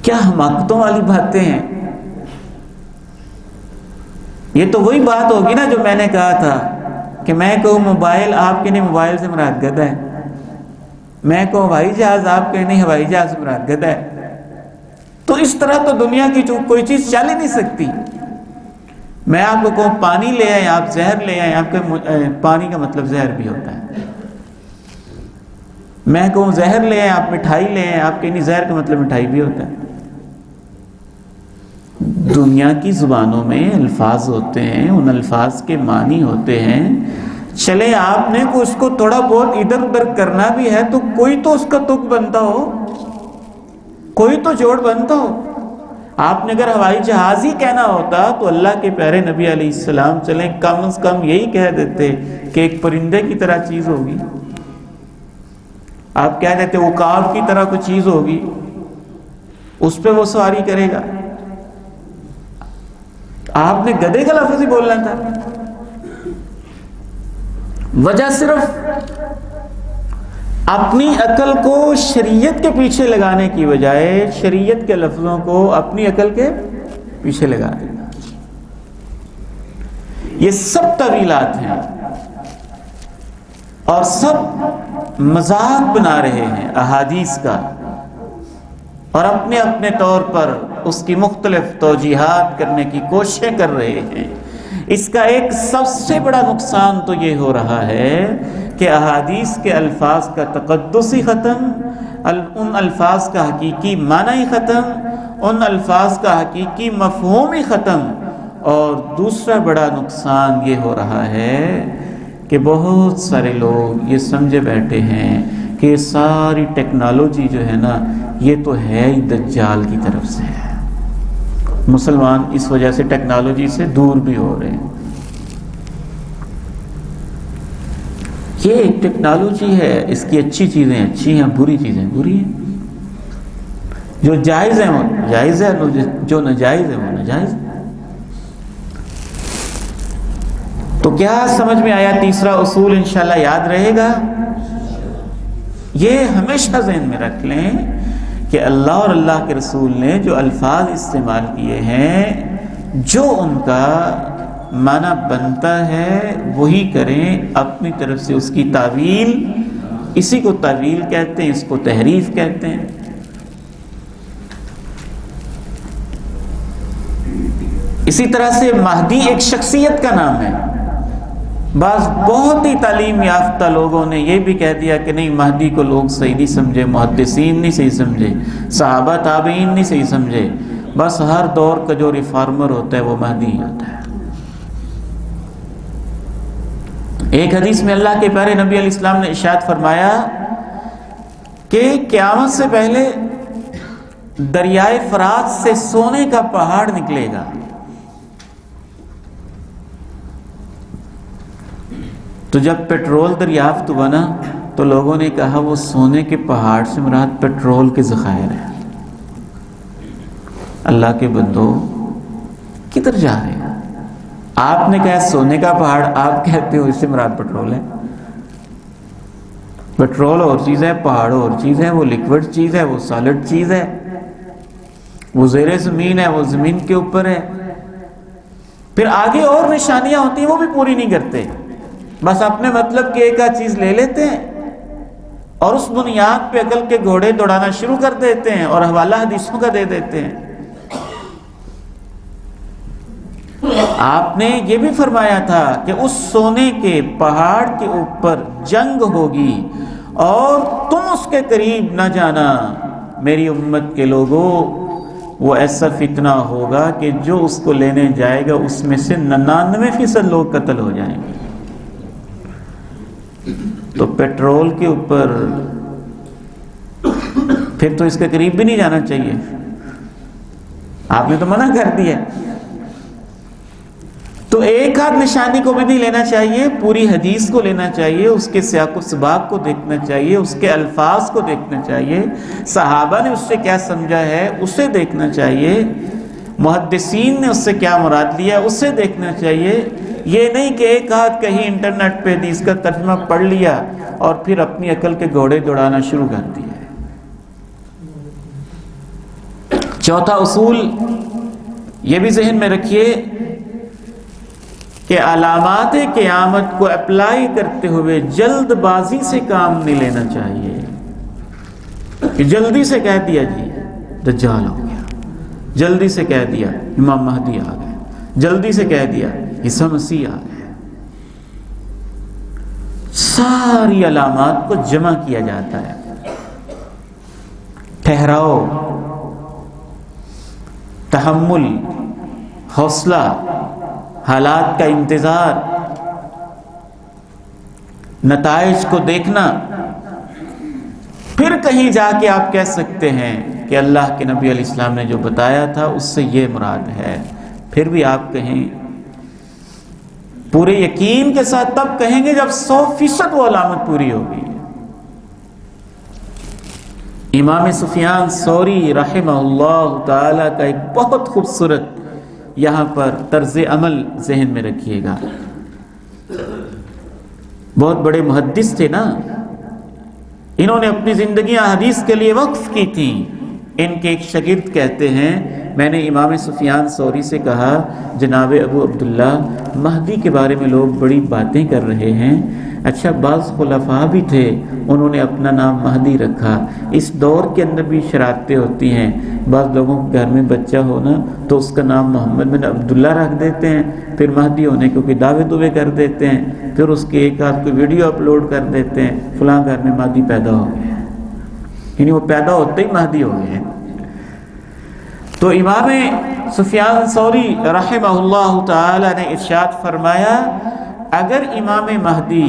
کیا حماقتوں والی باتیں ہیں۔ یہ تو وہی بات ہوگی نا جو میں نے کہا تھا کہ میں کہوں موبائل، آپ کے نہیں موبائل سے مراد گدھا ہے، میں کہوں ہوائی جہاز، آپ کے نہیں ہوائی جہاز سے مراد گدھا ہے۔ تو اس طرح تو دنیا کی کوئی چیز چل ہی نہیں سکتی۔ میں آپ کو کہوں پانی لے آئیں، آپ زہر لے آئیں، آپ کو پانی کا مطلب زہر بھی ہوتا ہے۔ میں کہوں زہر لے آئیں، آپ مٹھائی لے آئیں، آپ کے نہیں زہر کا مطلب مٹھائی بھی ہوتا ہے۔ دنیا کی زبانوں میں الفاظ ہوتے ہیں، ان الفاظ کے معنی ہوتے ہیں۔ چلے آپ نے اس کو تھوڑا بہت ادھر ادھر کرنا بھی ہے تو کوئی تو اس کا تک بنتا ہو، کوئی تو جوڑ بنتا ہو۔ آپ نے اگر ہوائی جہاز ہی کہنا ہوتا تو اللہ کے پیارے نبی علیہ السلام چلیں کم از کم یہی کہہ دیتے کہ ایک پرندے کی طرح چیز ہوگی، آپ کہہ دیتے عقاب کی طرح کوئی چیز ہوگی، اس پہ وہ سواری کرے گا۔ آپ نے گدھے کا لفظ ہی بولنا تھا۔ وجہ صرف اپنی عقل کو شریعت کے پیچھے لگانے کی بجائے شریعت کے لفظوں کو اپنی عقل کے پیچھے لگا دینا۔ یہ سب تعویلات ہیں اور سب مذاق بنا رہے ہیں احادیث کا، اور اپنے اپنے طور پر اس کی مختلف توجیحات کرنے کی کوششیں کر رہے ہیں۔ اس کا ایک سب سے بڑا نقصان تو یہ ہو رہا ہے کہ احادیث کے الفاظ کا تقدس ہی ختم، ان الفاظ کا حقیقی معنی ہی ختم، ان الفاظ کا حقیقی مفہوم ہی ختم۔ اور دوسرا بڑا نقصان یہ ہو رہا ہے کہ بہت سارے لوگ یہ سمجھے بیٹھے ہیں کہ ساری ٹیکنالوجی جو ہے نا یہ تو ہے ہی دجال کی طرف سے ہے. مسلمان اس وجہ سے ٹیکنالوجی سے دور بھی ہو رہے ہیں. یہ ایک ٹیکنالوجی ہے، اس کی اچھی چیزیں اچھی ہیں، بری چیزیں بری ہیں. جو جائز ہے وہ جائز ہے، جو ناجائز ہے وہ ناجائز ہے. تو کیا سمجھ میں آیا؟ تیسرا اصول انشاءاللہ یاد رہے گا. یہ ہمیشہ ذہن میں رکھ لیں کہ اللہ اور اللہ کے رسول نے جو الفاظ استعمال کیے ہیں، جو ان کا معنی بنتا ہے وہی کریں. اپنی طرف سے اس کی تعویل، اسی کو تعویل کہتے ہیں، اس کو تحریف کہتے ہیں. اسی طرح سے مہدی ایک شخصیت کا نام ہے. بعض بہت ہی تعلیم یافتہ لوگوں نے یہ بھی کہہ دیا کہ نہیں، مہدی کو لوگ صحیح نہیں سمجھے، محدثین نہیں صحیح سمجھے، صحابہ تابعین نہیں صحیح سمجھے، بس ہر دور کا جو ریفارمر ہوتا ہے وہ مہدی ہی ہوتا ہے. ایک حدیث میں اللہ کے پیارے نبی علیہ السلام نے ارشاد فرمایا کہ قیامت سے پہلے دریائے فرات سے سونے کا پہاڑ نکلے گا. تو جب پیٹرول دریافت ہوا نا تو لوگوں نے کہا وہ سونے کے پہاڑ سے مراد پیٹرول کے ذخائر ہیں. اللہ کے بندو کدھر جا رہے ہیں؟ آپ نے کہا سونے کا پہاڑ، آپ کہتے ہو اس سے مراد پیٹرول ہے. پیٹرول اور چیز ہے، پہاڑ اور چیز ہے. وہ لیکوڈ چیز ہے، وہ سالڈ چیز ہے. وہ زیر زمین ہے، وہ زمین کے اوپر ہے. پھر آگے اور نشانیاں ہوتی ہیں وہ بھی پوری نہیں کرتے، بس اپنے مطلب کی ایک آدھ چیز لے لیتے ہیں اور اس بنیاد پہ عقل کے گھوڑے دوڑانا شروع کر دیتے ہیں اور حوالہ حدیثوں کا دے دیتے ہیں. آپ نے یہ بھی فرمایا تھا کہ اس سونے کے پہاڑ کے اوپر جنگ ہوگی اور تم اس کے قریب نہ جانا. میری امت کے لوگوں، وہ ایسا فتنہ ہوگا کہ جو اس کو لینے جائے گا اس میں سے 99% لوگ قتل ہو جائیں گے. تو پیٹرول کے اوپر پھر تو اس کے قریب بھی نہیں جانا چاہیے. آپ نے تو منع کر دیا. تو ایک آدھ نشانی کو بھی نہیں لینا چاہیے، پوری حدیث کو لینا چاہیے، اس کے سیاق و سباق کو دیکھنا چاہیے، اس کے الفاظ کو دیکھنا چاہیے، صحابہ نے اس سے کیا سمجھا ہے اسے دیکھنا چاہیے، محدثین نے اس سے کیا مراد لیا اسے دیکھنا چاہیے. یہ نہیں کہ ایک آدھ کہیں انٹرنیٹ پہ حدیث کا ترجمہ پڑھ لیا اور پھر اپنی عقل کے گھوڑے دوڑانا شروع کر دیا. چوتھا اصول یہ بھی ذہن میں رکھیے کہ علامات قیامت کو اپلائی کرتے ہوئے جلد بازی سے کام نہیں لینا چاہیے کہ جلدی سے کہہ دیا جی دجال ہو گیا، جلدی سے کہہ دیا امام مہدی آ گئے، جلدی سے کہہ دیا عیسیٰ مسیح آ گئے. ساری علامات کو جمع کیا جاتا ہے. ٹھہراؤ، تحمل، حوصلہ، حالات کا انتظار، نتائج کو دیکھنا، پھر کہیں جا کے آپ کہہ سکتے ہیں کہ اللہ کے نبی علیہ السلام نے جو بتایا تھا اس سے یہ مراد ہے. پھر بھی آپ کہیں پورے یقین کے ساتھ، تب کہیں گے جب 100% وہ علامت پوری ہوگی. امام سفیان ثوری رحمہ اللہ تعالی کا ایک بہت خوبصورت یہاں پر طرز عمل ذہن میں رکھیے گا. بہت بڑے محدث تھے نا، انہوں نے اپنی زندگیاں حدیث کے لیے وقف کی تھیں. ان کے ایک شاگرد کہتے ہیں میں نے امام سفیان ثوری سے کہا جناب ابو عبداللہ مہدی کے بارے میں لوگ بڑی باتیں کر رہے ہیں، اچھا بعض خلفاء بھی تھے انہوں نے اپنا نام مہدی رکھا، اس دور کے اندر بھی شرارتیں ہوتی ہیں، بعض لوگوں کے گھر میں بچہ ہونا تو اس کا نام محمد بن عبداللہ رکھ دیتے ہیں، پھر مہدی ہونے کو کوئی دعوے کر دیتے ہیں، پھر اس کی ایک آدھ کوئی ویڈیو اپلوڈ کر دیتے ہیں فلاں گھر میں مہدی پیدا ہو گیا، یعنی وہ پیدا ہوتے ہی مہدی ہو گئے. تو امام سفیان ثوری رحمہ اللہ تعالی نے ارشاد فرمایا اگر امام مہدی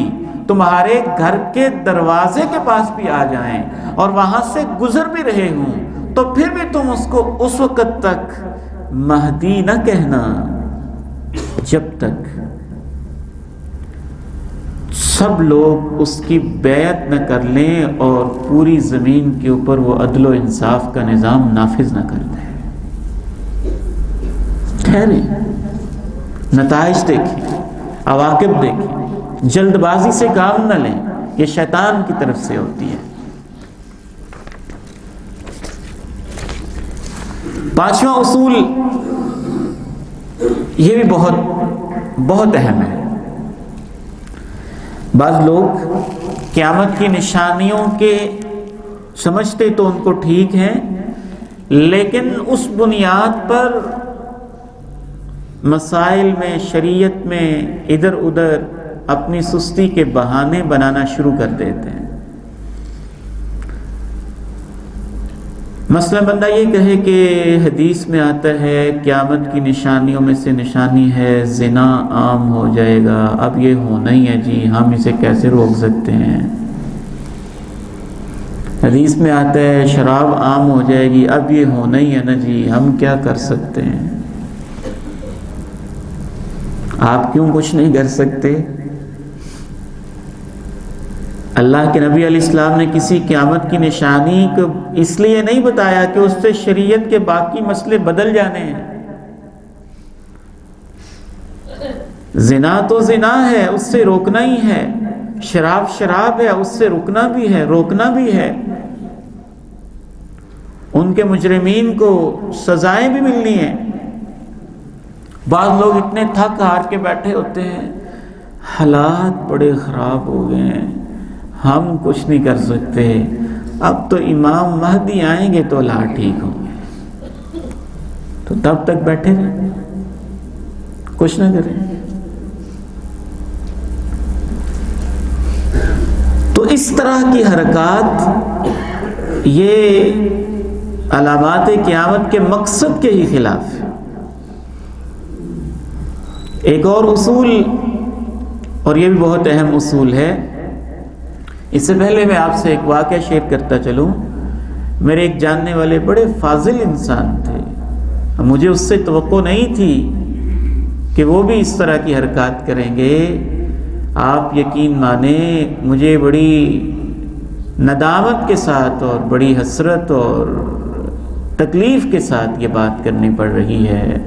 تمہارے گھر کے دروازے کے پاس بھی آ جائیں اور وہاں سے گزر بھی رہے ہوں تو پھر بھی تم اس کو اس وقت تک مہدی نہ کہنا جب تک سب لوگ اس کی بیعت نہ کر لیں اور پوری زمین کے اوپر وہ عدل و انصاف کا نظام نافذ نہ کر دیں. ٹھہریں، نتائج دیکھیں، عواقب دیکھیں، جلد بازی سے کام نہ لیں، یہ شیطان کی طرف سے ہوتی ہے. پانچواں اصول یہ بھی بہت اہم ہے. بعض لوگ قیامت کی نشانیوں کے سمجھتے تو ان کو ٹھیک ہیں، لیکن اس بنیاد پر مسائل میں، شریعت میں ادھر ادھر اپنی سستی کے بہانے بنانا شروع کر دیتے ہیں. مثلا بندہ یہ کہے کہ حدیث میں آتا ہے قیامت کی نشانیوں میں سے نشانی ہے زنا عام ہو جائے گا، اب یہ ہونا ہی ہے جی، ہم اسے کیسے روک سکتے ہیں. حدیث میں آتا ہے شراب عام ہو جائے گی، اب یہ ہونا ہی ہے نا جی، ہم کیا کر سکتے ہیں. آپ کیوں کچھ نہیں کر سکتے؟ اللہ کے نبی علیہ السلام نے کسی قیامت کی نشانی کو اس لیے نہیں بتایا کہ اس سے شریعت کے باقی مسئلے بدل جانے ہیں. زنا تو زنا ہے، اس سے روکنا ہی ہے. شراب شراب ہے، اس سے رکنا بھی ہے، روکنا بھی ہے. ان کے مجرمین کو سزائیں بھی ملنی ہیں. بعض لوگ اتنے تھک ہار کے بیٹھے ہوتے ہیں، حالات بڑے خراب ہو گئے ہیں، ہم کچھ نہیں کر سکتے، اب تو امام مہدی آئیں گے تو اللہ ٹھیک ہوں گے. تو تب تک بیٹھے رہیں، کچھ نہ کریں. تو اس طرح کی حرکات یہ علامات قیامت کے مقصد کے ہی خلاف ہے. ایک اور اصول، اور یہ بھی بہت اہم اصول ہے. اس سے پہلے میں آپ سے ایک واقعہ شیئر کرتا چلوں. میرے ایک جاننے والے بڑے فاضل انسان تھے، مجھے اس سے توقع نہیں تھی کہ وہ بھی اس طرح کی حرکات کریں گے. آپ یقین مانیں مجھے بڑی ندامت کے ساتھ اور بڑی حسرت اور تکلیف کے ساتھ یہ بات کرنی پڑ رہی ہے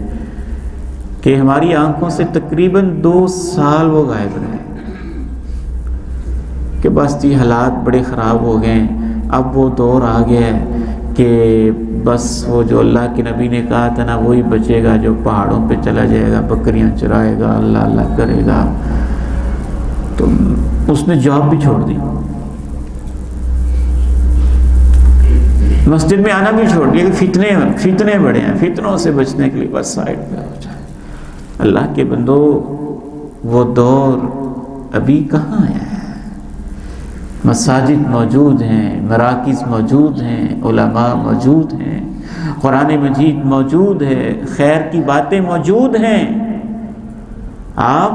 کہ ہماری آنکھوں سے تقریباً 2 سال وہ غائب رہے کہ بس جی حالات بڑے خراب ہو گئے. اب وہ دور آ گیا ہے کہ بس وہ جو اللہ کے نبی نے کہا تھا نا وہی بچے گا جو پہاڑوں پہ چلا جائے گا، بکریاں چرائے گا، اللہ اللہ کرے گا. تو اس نے جاب بھی چھوڑ دی، مسجد میں آنا بھی چھوڑ دیا کہ فتنے بڑے ہیں، فتنوں سے بچنے کے لیے بس سائڈ پہ ہو جائے. اللہ کے بندو وہ دور ابھی کہاں ہے؟ مساجد موجود ہیں، مراکز موجود ہیں، علماء موجود ہیں، قرآن مجید موجود ہے، خیر کی باتیں موجود ہیں. آپ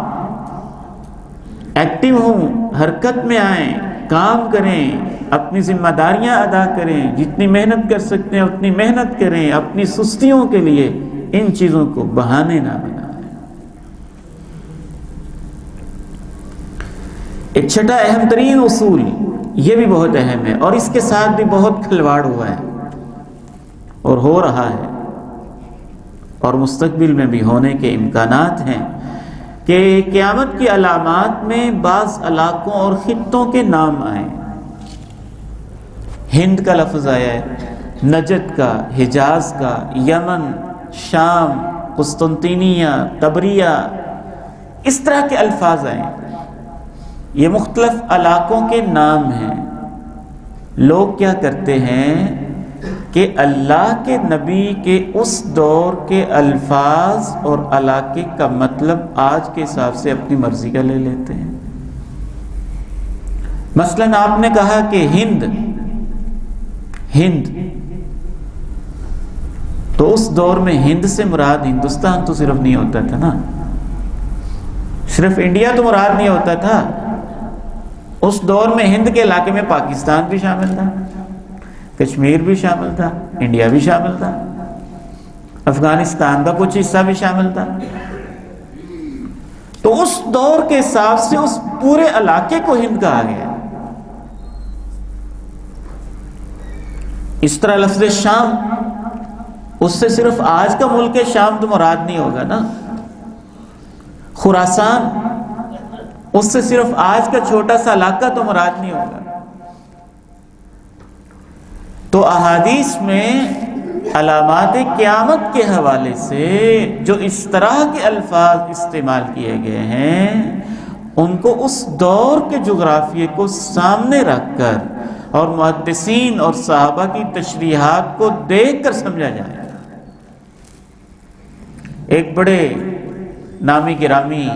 ایکٹیو ہوں، حرکت میں آئیں، کام کریں، اپنی ذمہ داریاں ادا کریں، جتنی محنت کر سکتے ہیں اتنی محنت کریں. اپنی سستیوں کے لیے ان چیزوں کو بہانے نہ بنائیں. ایک چھٹا اہم ترین اصول، یہ بھی بہت اہم ہے اور اس کے ساتھ بھی بہت کھلواڑ ہوا ہے اور ہو رہا ہے اور مستقبل میں بھی ہونے کے امکانات ہیں کہ قیامت کی علامات میں بعض علاقوں اور خطوں کے نام آئیں. ہند کا لفظ آیا ہے، نجد کا، حجاز کا، یمن، شام، قسطنطینیہ، تبریہ، اس طرح کے الفاظ آئیں. یہ مختلف علاقوں کے نام ہیں. لوگ کیا کرتے ہیں کہ اللہ کے نبی کے اس دور کے الفاظ اور علاقے کا مطلب آج کے حساب سے اپنی مرضی کا لے لیتے ہیں. مثلاً آپ نے کہا کہ ہند تو اس دور میں ہند سے مراد ہندوستان تو صرف نہیں ہوتا تھا نا، صرف انڈیا تو مراد نہیں ہوتا تھا. اس دور میں ہند کے علاقے میں پاکستان بھی شامل تھا، کشمیر بھی شامل تھا، انڈیا بھی شامل تھا، افغانستان کا کچھ حصہ بھی شامل تھا۔ تو اس دور کے حساب سے اس پورے علاقے کو ہند کہا گیا۔ اس طرح لفظ شام، اس سے صرف آج کا ملک شام تو مراد نہیں ہوگا نا۔ خراسان، اس سے صرف آج کا چھوٹا سا علاقہ تو مراد نہیں ہوگا۔ تو احادیث میں علامات قیامت کے حوالے سے جو اس طرح کے الفاظ استعمال کیے گئے ہیں، ان کو اس دور کے جغرافیے کو سامنے رکھ کر اور محدثین اور صحابہ کی تشریحات کو دیکھ کر سمجھا جائے۔ ایک بڑے نامی گرامی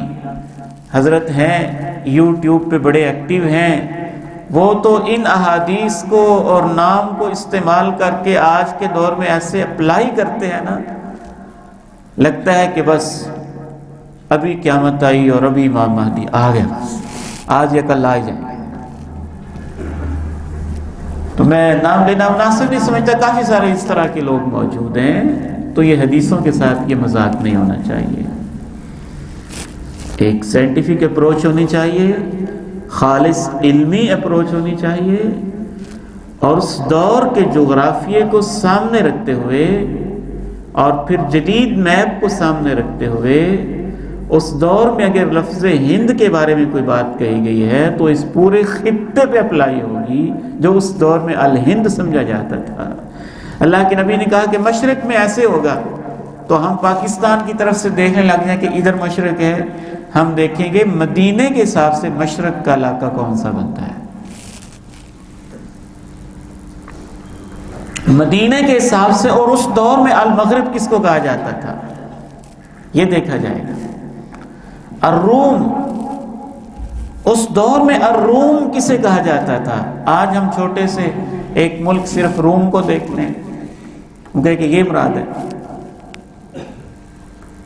حضرت ہیں، یوٹیوب پہ بڑے ایکٹیو ہیں، وہ تو ان احادیث کو اور نام کو استعمال کر کے آج کے دور میں ایسے اپلائی کرتے ہیں نا، لگتا ہے کہ بس ابھی قیامت آئی اور ابھی امام مہدی آ گیا، بس آج یا کل آ جائیں گے۔ تو میں نام لینا مناسب نہیں سمجھتا، کافی سارے اس طرح کے لوگ موجود ہیں، تو یہ حدیثوں کے ساتھ یہ مذاق نہیں ہونا چاہیے۔ ایک سائنٹیفک اپروچ ہونی چاہیے، خالص علمی اپروچ ہونی چاہیے، اور اس دور کے جغرافیے کو سامنے رکھتے ہوئے اور پھر جدید میپ کو سامنے رکھتے ہوئے اس دور میں اگر لفظ ہند کے بارے میں کوئی بات کہی گئی ہے تو اس پورے خطے پہ اپلائی ہوگی جو اس دور میں الہند سمجھا جاتا تھا۔ اللہ کے نبی نے کہا کہ مشرق میں ایسے ہوگا، تو ہم پاکستان کی طرف سے دیکھنے لگ جائیں کہ ادھر مشرق ہے، ہم دیکھیں گے مدینے کے حساب سے مشرق کا علاقہ کون سا بنتا ہے، مدینے کے حساب سے، اور اس دور میں المغرب کس کو کہا جاتا تھا یہ دیکھا جائے گا۔ الروم، اس دور میں الروم کسے کہا جاتا تھا؟ آج ہم چھوٹے سے ایک ملک صرف روم کو دیکھ لیں، وہ کہے کہ یہ مراد ہے،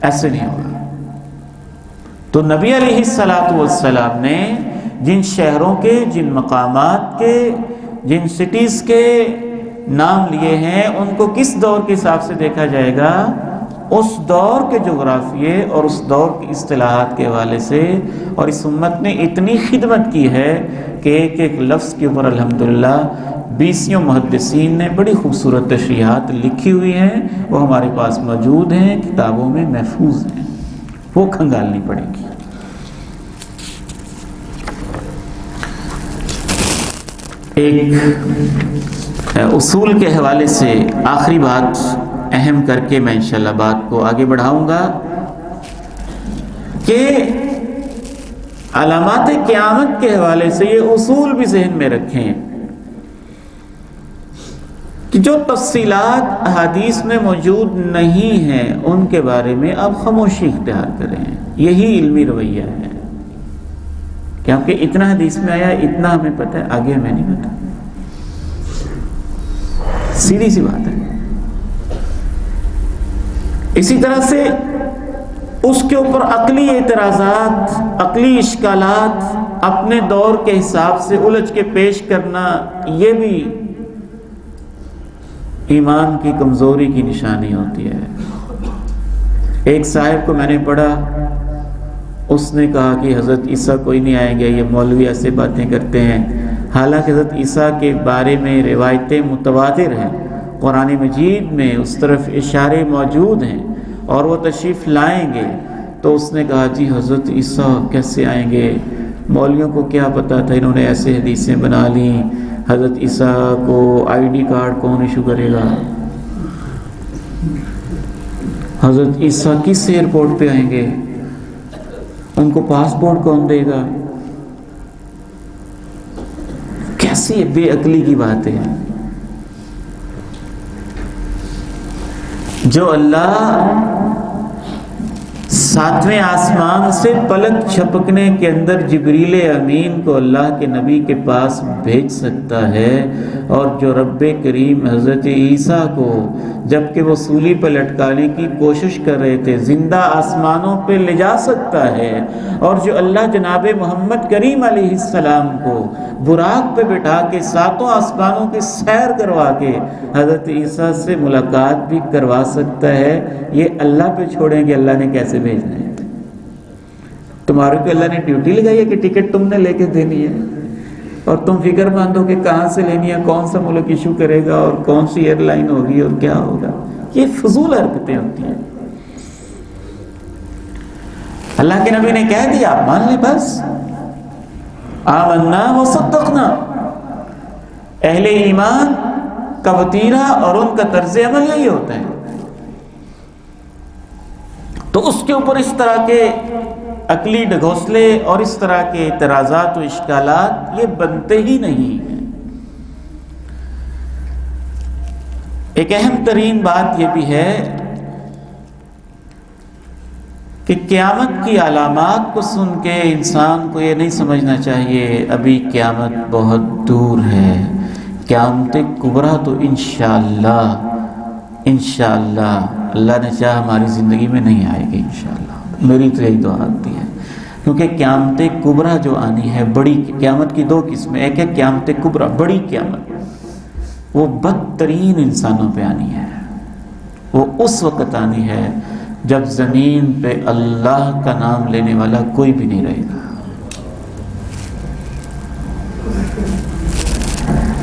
ایسے نہیں ہوگا۔ تو نبی علیہ السلام نے جن شہروں کے، جن مقامات کے، جن سٹیز کے نام لیے ہیں، ان کو کس دور کے حساب سے دیکھا جائے گا؟ اس دور کے جغرافیے اور اس دور کی اصطلاحات کے حوالے سے۔ اور اس امت نے اتنی خدمت کی ہے کہ ایک ایک لفظ کے اوپر الحمدللہ 20 محدثین نے بڑی خوبصورت تشریحات لکھی ہوئی ہیں، وہ ہمارے پاس موجود ہیں، کتابوں میں محفوظ ہیں، وہ کھنگالنی پڑے گی۔ ایک اصول کے حوالے سے آخری بات اہم کر کے میں انشاءاللہ بات کو آگے بڑھاؤں گا کہ علامات قیامت کے حوالے سے یہ اصول بھی ذہن میں رکھیں کہ جو تفصیلات احادیث میں موجود نہیں ہیں ان کے بارے میں آپ خاموشی اختیار کریں، یہی علمی رویہ ہے، کیونکہ اتنا حدیث میں آیا، اتنا ہمیں پتہ ہے، آگے ہمیں نہیں پتہ، سیدھی سی بات ہے۔ اسی طرح سے اس کے اوپر عقلی اعتراضات، عقلی اشکالات اپنے دور کے حساب سے الجھ کے پیش کرنا، یہ بھی ایمان کی کمزوری کی نشانی ہوتی ہے۔ ایک صاحب کو میں نے پڑھا، اس نے کہا کہ حضرت عیسیٰ کوئی نہیں آئیں گے، یہ مولوی ایسے باتیں کرتے ہیں، حالانکہ حضرت عیسیٰ کے بارے میں روایتیں متواتر ہیں، قرآن مجید میں اس طرف اشارے موجود ہیں اور وہ تشریف لائیں گے۔ تو اس نے کہا جی حضرت عیسیٰ کیسے آئیں گے، مولویوں کو کیا پتا تھا، انہوں نے ایسے حدیثیں بنا لیں، حضرت عیسیٰ کو آئی ڈی کارڈ کون ایشو کرے گا، حضرت عیسیٰ کس ایئرپورٹ پہ آئیں گے، ان کو پاسپورٹ کون دے گا، کیسی بے عقلی کی بات ہے۔ جو اللہ ساتویں آسمان سے پلک جھپکنے کے اندر جبریل امین کو اللہ کے نبی کے پاس بھیج سکتا ہے، اور جو رب کریم حضرت عیسیٰ کو جب کہ وہ سولی پہ لٹکانے کی کوشش کر رہے تھے زندہ آسمانوں پہ لے جا سکتا ہے، اور جو اللہ جناب محمد کریم علیہ السلام کو براق پہ بٹھا کے ساتوں آسمانوں کی سیر کروا کے حضرت عیسیٰ سے ملاقات بھی کروا سکتا ہے، یہ اللہ پہ چھوڑیں گے اللہ نے کیسے بھیجنا ہے؟ تمہارے کو اللہ نے ڈیوٹی لگائی ہے کہ ٹکٹ تم نے لے کے دینی ہے، اور تم فکر مند ہو کہ کہاں سے لینی ہے، کون سا ملک ایشو کرے گا، اور کون سی ایئر لائن ہوگی اور کیا ہوگا۔ یہ فضول حرکتیں ہوتی ہیں۔ اللہ کے نبی نے کہہ دیا آپ مان لیں، بس آمنا وصدقنا۔ اہل ایمان کا وتیرہ اور ان کا طرز عمل یہی ہوتا ہے، تو اس کے اوپر اس طرح کے عقلی ڈھگوسلے اور اس طرح کے اعتراضات و اشکالات یہ بنتے ہی نہیں ہیں۔ ایک اہم ترین بات یہ بھی ہے کہ قیامت کی علامات کو سن کے انسان کو یہ نہیں سمجھنا چاہیے ابھی قیامت بہت دور ہے، قیامت کبریٰ تو انشاءاللہ اللہ نے چاہا ہماری زندگی میں نہیں آئے گی انشاءاللہ، میری تو یہی دعا آتی ہے، کیونکہ قیامت کبریٰ جو آنی ہے، بڑی قیامت کی دو قسمیں، ایک ہے قیامت کبریٰ بڑی قیامت، وہ بدترین انسانوں پہ آنی ہے، وہ اس وقت آنی ہے جب زمین پہ اللہ کا نام لینے والا کوئی بھی نہیں رہے گا۔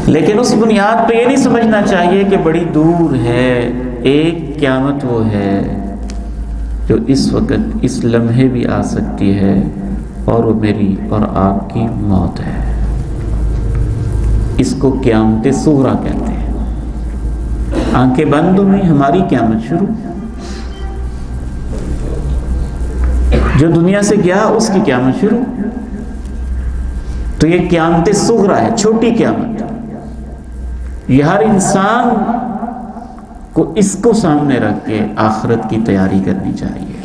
لیکن اس بنیاد پہ یہ نہیں سمجھنا چاہیے کہ بڑی دور ہے، ایک قیامت وہ ہے جو اس وقت اس لمحے بھی آ سکتی ہے، اور وہ میری اور آپ کی موت ہے۔ اس کو قیامت صغریٰ کہتے ہیں۔ آنکھیں بند ہوئی ہماری قیامت شروع، جو دنیا سے گیا اس کی قیامت شروع، تو یہ قیامت صغریٰ ہے، چھوٹی قیامت۔ یہ ہر انسان کو اس کو سامنے رکھ کے آخرت کی تیاری کرنی چاہیے۔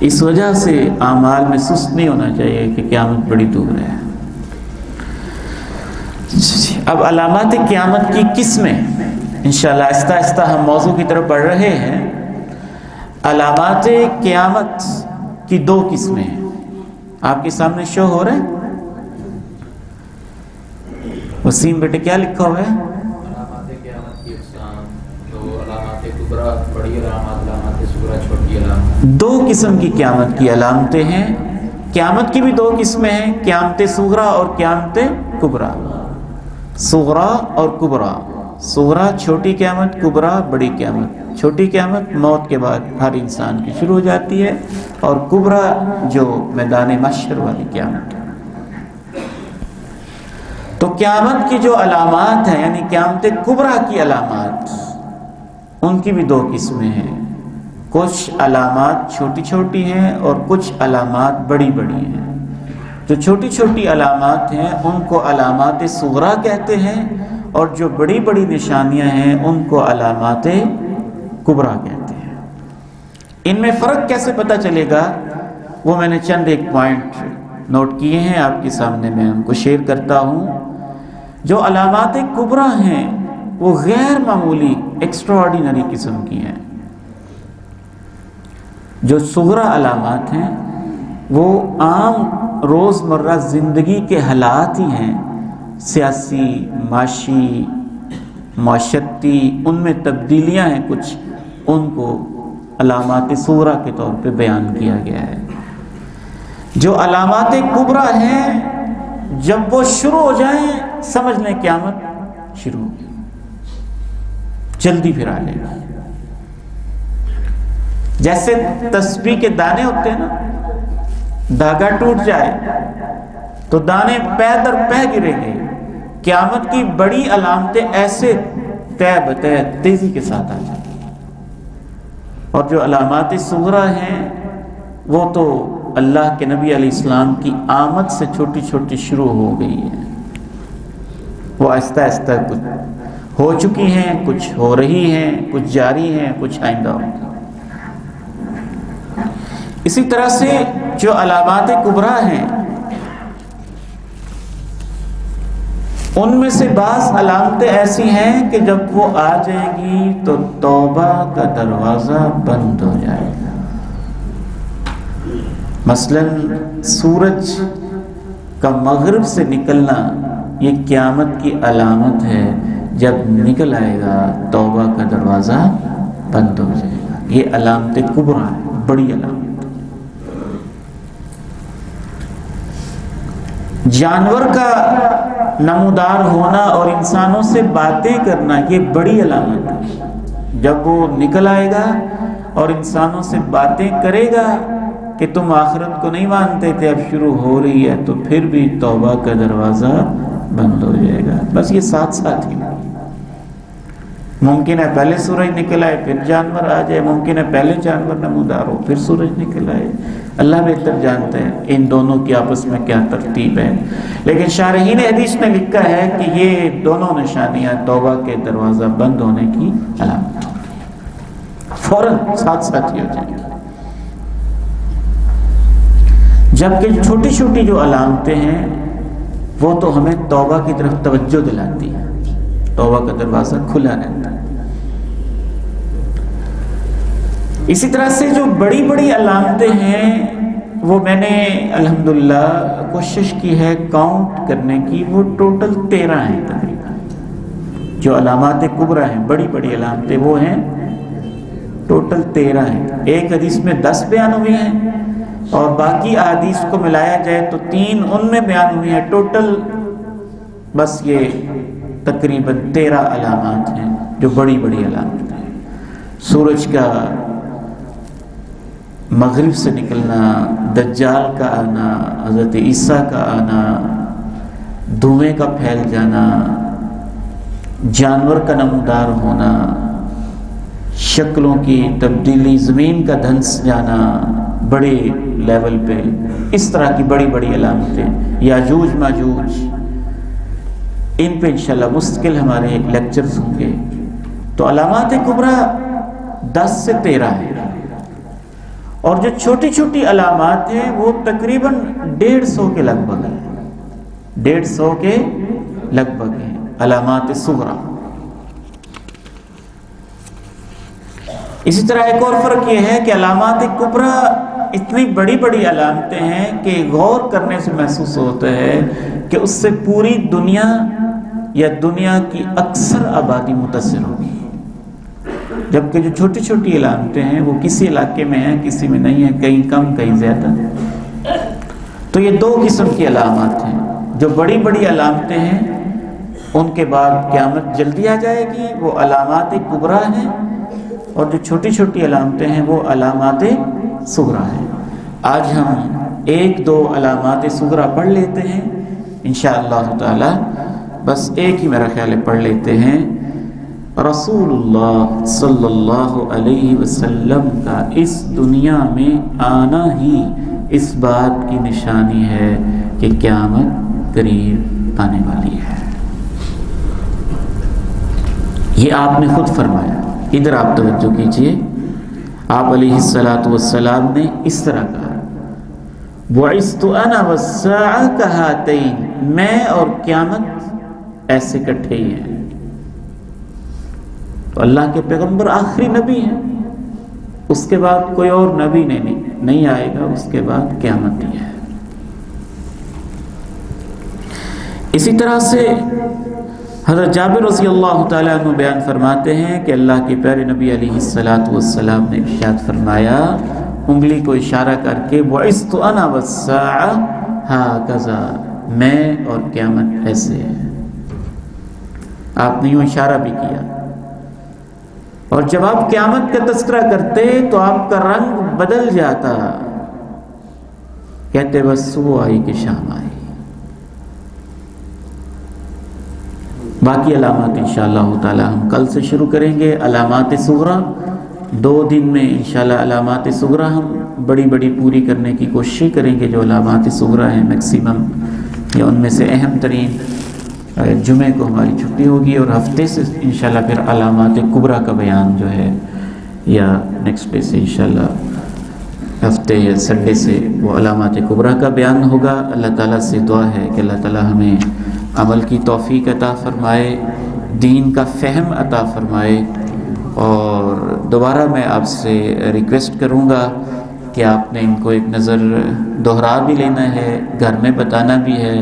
اس وجہ سے اعمال میں سست نہیں ہونا چاہیے کہ قیامت بڑی دور ہے۔ اب علامات قیامت کی قسمیں انشاءاللہ آہستہ آہستہ ہم موضوع کی طرف بڑھ رہے ہیں۔ علامات قیامت کی دو قسمیں ہیں، آپ کے سامنے شو ہو رہے ہیں۔ وسیم بیٹے کیا لکھا ہوا ہے؟ علامات قیامت کی اقسام، جو علامات کبریٰ بڑی علامات، علامات صغریٰ چھوٹی علامات۔ دو قسم کی قیامت کی علامتیں ہیں۔ قیامت کی بھی دو قسمیں ہیں، قیامت صغریٰ اور قیامت کبریٰ۔ صغریٰ اور کبریٰ، صغریٰ چھوٹی قیامت، کبریٰ بڑی قیامت۔ چھوٹی قیامت موت کے بعد ہر انسان کی شروع ہو جاتی ہے، اور کبریٰ جو میدان محشر والی قیامت ہے۔ تو قیامت کی جو علامات ہیں یعنی قیامت کبریٰ کی علامات، ان کی بھی دو قسمیں ہیں۔ کچھ علامات چھوٹی چھوٹی ہیں اور کچھ علامات بڑی بڑی ہیں۔ جو چھوٹی چھوٹی علامات ہیں ان کو علامات صغریٰ کہتے ہیں، اور جو بڑی بڑی نشانیاں ہیں ان کو علامات کبریٰ کہتے ہیں۔ ان میں فرق کیسے پتہ چلے گا، وہ میں نے چند ایک پوائنٹ نوٹ کیے ہیں، آپ کے سامنے میں ان کو شیئر کرتا ہوں۔ جو علامات کبریٰ ہیں وہ غیر معمولی ایکسٹرا آرڈینری قسم کی ہیں۔ جو صغریٰ علامات ہیں وہ عام روزمرہ زندگی کے حالات ہی ہیں، سیاسی، معاشی، معاشرتی، ان میں تبدیلیاں ہیں کچھ، ان کو علامات صغریٰ کے طور پہ بیان کیا گیا ہے۔ جو علامات کبریٰ ہیں جب وہ شروع ہو جائیں سمجھ لیں قیامت شروع ہوگی، جلدی پھر آ لے گا۔ جیسے تسبیح کے دانے ہوتے ہیں نا، دھاگا ٹوٹ جائے تو دانے پے در پے گریں گے، قیامت کی بڑی علامتیں ایسے طے بطے تیزی کے ساتھ آ جائیں۔ اور جو علامات صغریٰ ہیں وہ تو اللہ کے نبی علیہ السلام کی آمد سے چھوٹی چھوٹی شروع ہو گئی ہے، وہ آہستہ آہستہ کچھ ہو چکی ہیں، کچھ ہو رہی ہیں، کچھ جاری ہیں، کچھ آئندہ ہوں گی۔ اسی طرح سے جو علامات کبریٰ ہیں ان میں سے بعض علامتیں ایسی ہیں کہ جب وہ آ جائیں گی تو توبہ کا دروازہ بند ہو جائے گا. مثلا سورج کا مغرب سے نکلنا یہ قیامت کی علامت ہے. جب نکل آئے گا توبہ کا دروازہ بند ہو جائے گا. یہ علامت کبریٰ ہے، بڑی علامت. جانور کا نمودار ہونا اور انسانوں سے باتیں کرنا یہ بڑی علامت ہے. جب وہ نکل آئے گا اور انسانوں سے باتیں کرے گا کہ تم آخرت کو نہیں مانتے تھے، اب شروع ہو رہی ہے، تو پھر بھی توبہ کا دروازہ بند ہو جائے گا. بس یہ ساتھ ساتھ ہی ممکن ہے پہلے سورج نکل آئے پھر جانور آ جائے، ممکن ہے پہلے جانور نمودار ہو پھر سورج نکل آئے. اللہ بہتر جانتے ہیں ان دونوں کی آپس میں کیا ترتیب ہے. لیکن شارحین حدیث نے لکھا ہے کہ یہ دونوں نشانیاں توبہ کے دروازہ بند ہونے کی علامت فوراً ساتھ ساتھ ہی ہو جائیں گی. جبکہ چھوٹی چھوٹی جو علامتیں ہیں وہ تو ہمیں توبہ کی طرف توجہ دلاتی ہیں. توبہ کا دروازہ کھلا رہتا ہے. اسی طرح سے جو بڑی بڑی علامتیں ہیں وہ میں نے الحمدللہ کوشش کی ہے کاؤنٹ کرنے کی، وہ ٹوٹل 13 ہیں تقریباً. جو علامات کبریٰ ہیں، بڑی بڑی علامتیں، وہ ہیں ٹوٹل 13 ہیں. ایک حدیث میں 10 بیان ہوئی ہیں اور باقی احادیث کو ملایا جائے تو 3 ان میں بیان ہوئی ہیں. ٹوٹل بس یہ تقریباً 13 علامات ہیں جو بڑی بڑی علامات ہیں. سورج کا مغرب سے نکلنا، دجال کا آنا، حضرت عیسیٰ کا آنا، دھوئیں کا پھیل جانا، جانور کا نمودار ہونا، شکلوں کی تبدیلی، زمین کا دھنس جانا بڑے لیول پہ، اس طرح کی بڑی بڑی علامتیں. یاجوج ماجوج، ان پہ انشاءاللہ مستقل ہمارے لیکچرز ہوں گے. تو علامات کبریٰ 10 سے 13 ہیں اور جو چھوٹی چھوٹی علامات ہیں وہ تقریباً 150 کے لگ بھگ ہیں. 150 کے لگ بھگ ہیں علامات صغریٰ. اسی طرح ایک اور فرق یہ ہے کہ علامات کبریٰ اتنی بڑی بڑی علامتیں ہیں کہ غور کرنے سے محسوس ہوتا ہے کہ اس سے پوری دنیا یا دنیا کی اکثر آبادی متاثر ہوگی. جبکہ جو چھوٹی چھوٹی علامتیں ہیں وہ کسی علاقے میں ہیں، کسی میں نہیں ہیں، کہیں کم کہیں زیادہ. تو یہ 2 قسم کی علامات ہیں. جو بڑی بڑی علامتیں ہیں ان کے بعد قیامت جلدی آ جائے گی، وہ علامات کبریٰ ہیں. اور جو چھوٹی چھوٹی علامتیں ہیں وہ علامات صغریٰ ہیں. آج ہم 1-2 علامات صغریٰ پڑھ لیتے ہیں انشاءاللہ تعالی. بس ایک ہی میرا خیال ہے پڑھ لیتے ہیں. رسول اللہ صلی اللہ علیہ وسلم کا اس دنیا میں آنا ہی اس بات کی نشانی ہے کہ قیامت قریب آنے والی ہے. یہ آپ نے خود فرمایا. ادھر آپ توجہ کیجئے. آپ علیہ الصلاۃ والسلام نے اس طرح کہا، بعثت انا والساعۃ کہاتین، میں اور قیامت ایسے کٹھے ہی ہیں. تو اللہ کے پیغمبر آخری نبی ہیں، اس کے بعد کوئی اور نبی نہیں آئے گا، اس کے بعد قیامت ہی ہے. اسی طرح سے حضرت جابر رضی اللہ تعالیٰ عنہ بیان فرماتے ہیں کہ اللہ کے پیارے نبی علیہ الصلاۃ والسلام نے ارشاد فرمایا، انگلی کو اشارہ کر کے، بعثت انا والساعۃ ہاکذا، میں اور قیامت ایسے ہے. آپ نے یوں اشارہ بھی کیا. اور جب آپ قیامت کا تذکرہ کرتے تو آپ کا رنگ بدل جاتا، کہتے بس صبح آئی کہ شام آئی. باقی علامات انشاءاللہ تعالی ہم کل سے شروع کریں گے. علامات صغریٰ 2 دن میں انشاءاللہ علامات صغریٰ ہم بڑی بڑی پوری کرنے کی کوشش کریں گے. جو علامات صغریٰ ہیں میکسیمم یا ان میں سے اہم ترین، جمعے کو ہماری چھٹی ہوگی اور ہفتے سے انشاءاللہ پھر علامات کبریٰ کا بیان جو ہے یا نیکسٹ ڈے سے انشاءاللہ ہفتے یا سنڈے سے وہ علامات کبریٰ کا بیان ہوگا۔ اللہ تعالیٰ سے دعا ہے کہ اللہ تعالیٰ ہمیں عمل کی توفیق عطا فرمائے، دین کا فہم عطا فرمائے۔ اور دوبارہ میں آپ سے ریکویسٹ کروں گا کہ آپ نے ان کو ایک نظر دہرا بھی لینا ہے، گھر میں بتانا بھی ہے،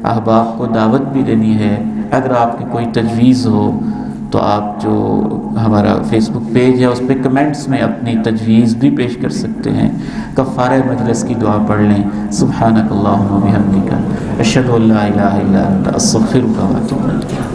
احباب کو دعوت بھی دینی ہے۔ اگر آپ کی کوئی تجویز ہو تو آپ جو ہمارا فیس بک پیج ہے اس پہ کمنٹس میں اپنی تجویز بھی پیش کر سکتے ہیں۔ کفارہ مجلس کی دعا پڑھ لیں۔ سبحانک اللہم و بحمدک، اشہد ان لا الہ الا انت، استغفرک و اتوب الیک۔